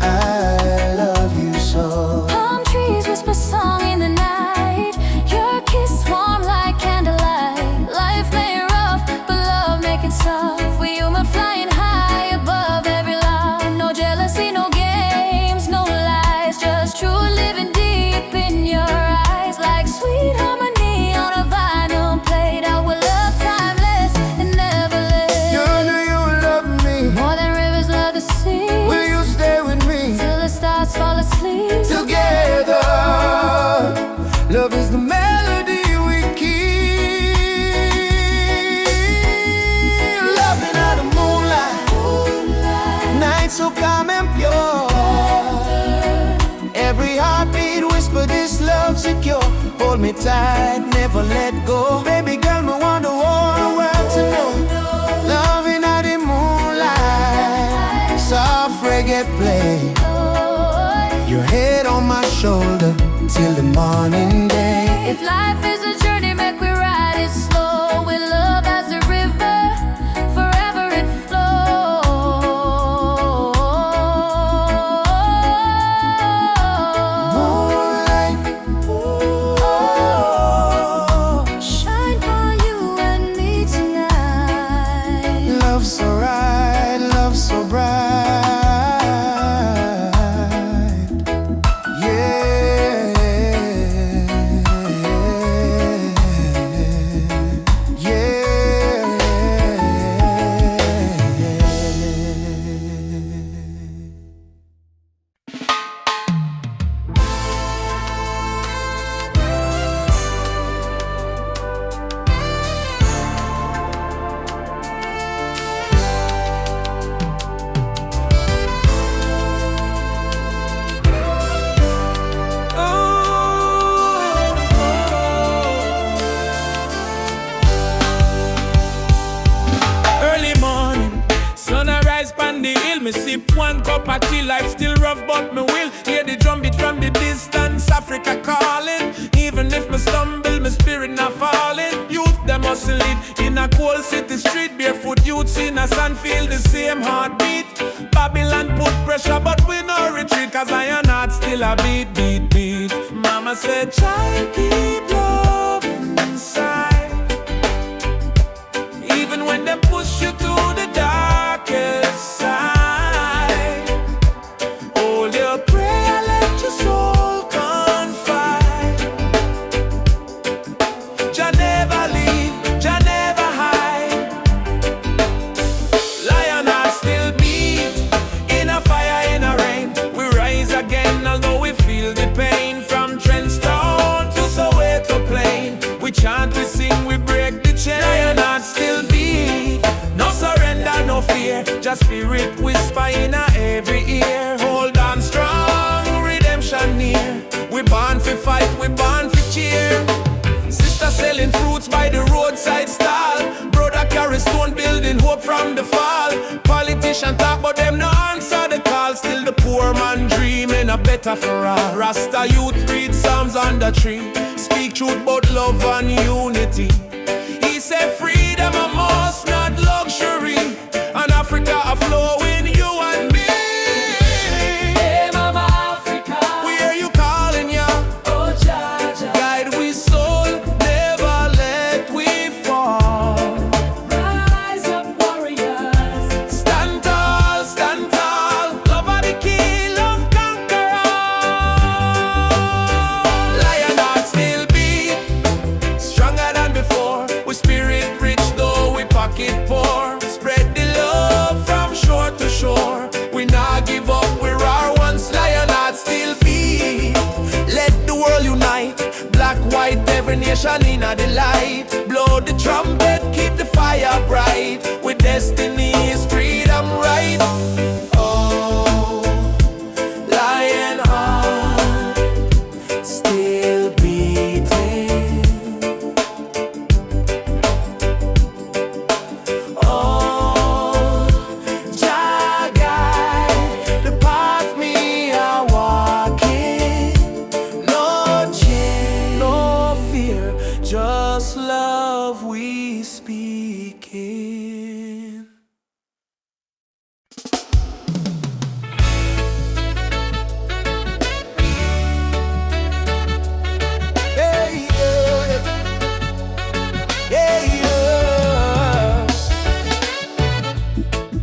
I love you so. Palm trees whisper song in the night. Your kiss warm like candlelight. Life may rough, but love make it soft. We human flying high above every lie. No jealousy, no games, no lies. Just true living deep in your eyes. Like sweet harmony on a vinyl plate. Our love timeless and never late. Girl, do you love me? More than rivers love the sea. Will you stay with me? Till the stars fall asleep. Together, love is the melody we keep. Loving at the moonlight, night so calm and pure. Every heartbeat whisper this love secure. Hold me tight, never let go. Baby girl, me want the whole world to know. Loving at the moonlight, soft reggae play. Your head on my shoulder till the morning day. If life is a journey, make we ride it slow. With love as a river, forever it Moonlight, shine for you and me tonight. love so right, love so bright. Yeah. Sip one cup of tea, life still rough, but me will hear the drum beat from the distance. Africa calling. Even if me stumble, my spirit not falling. Youth them hustle it in a cold city street. Barefoot youths in a sand feel the same heartbeat. Babylon put pressure, but we no retreat, cause iron heart still a beat, beat, beat. Mama said, child, keep love inside. Even when they push you to the darkest side, hold your prayer, let your soul confide. Jah never leave, Jah never hide. Lion heart still beat, in a fire, in a rain. We rise again, although we feel the pain. From Trenchtown to Soweto Plain, we chant, we sing, we break the chain. Lion heart still beat, no surrender, no fear. Just spirit whisper in a every ear. Hold on strong, redemption near. We born for fight, we born for cheer. Sister selling fruits by the roadside stall. Brother carry stone building hope from the fall. Politician talk but them no answer the call. Still the poor man dreaming a better for all. Rasta youth read Psalms on the tree. Speak truth about love and unity. He said freedom a must, not luxury. And Africa a flow in you and me. Hey Mama Africa, We hear you calling ya. oh Jaja, Guide we soul, never let we fall. rise up warriors. Stand tall, love are the key, love conquer all. Lion heart still beat, stronger than before. We spirit rich though we pocket poor. Spread the love from shore to shore. We not give up, we're our once. Lion heart still beat. Let the world unite, black, white, every nation in a delight. Blow the trumpet, keep the fire bright. With destiny is freedom right. Oh, lion heart still beating. Oh, Jah guide the path me are walking. No change, no fear, just love we speaking. Hey, yeah. Yeah, yeah.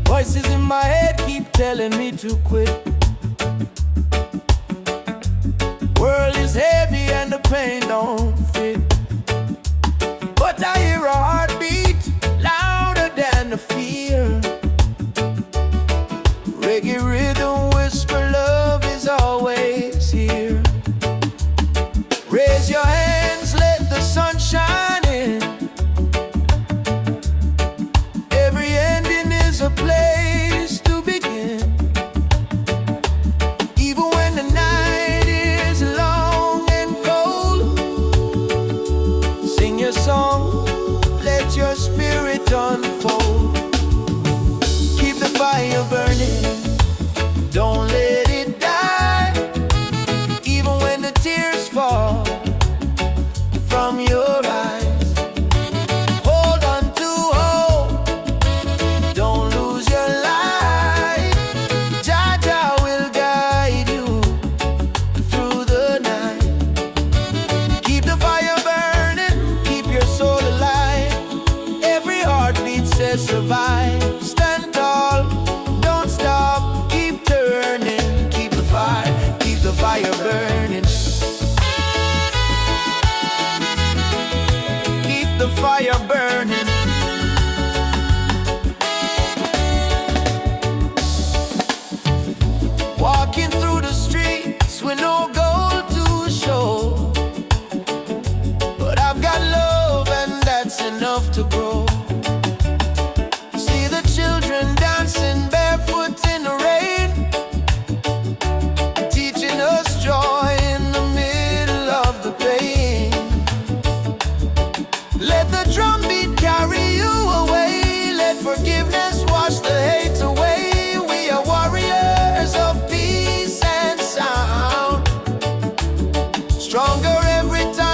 Voices in my head keep telling me to quit. World is heavy and the pain don't fit. But I hear a heartbeat louder than the fear. Reggae rhythm whisper love is always here. Raise your hands, let the sun shine in. Every ending is a place to begin. Even when the night is long and cold, sing your song, let your spirit unfold. Keep the fire burning, don't let it die. Even when the tears fall from your eyes, hold on to hope, don't lose your light. Jaja will guide you through the night. Keep the fire burning, keep your soul alive. Every heartbeat says survive. Stand tall, don't stop, keep turning. Keep the fire burning. Keep the fire burning. Walking through the streets with no goal to show, but I've got love and that's enough to grow. See the children dancing barefoot in the rain, teaching us joy in the middle of the pain. Let the drum beat every time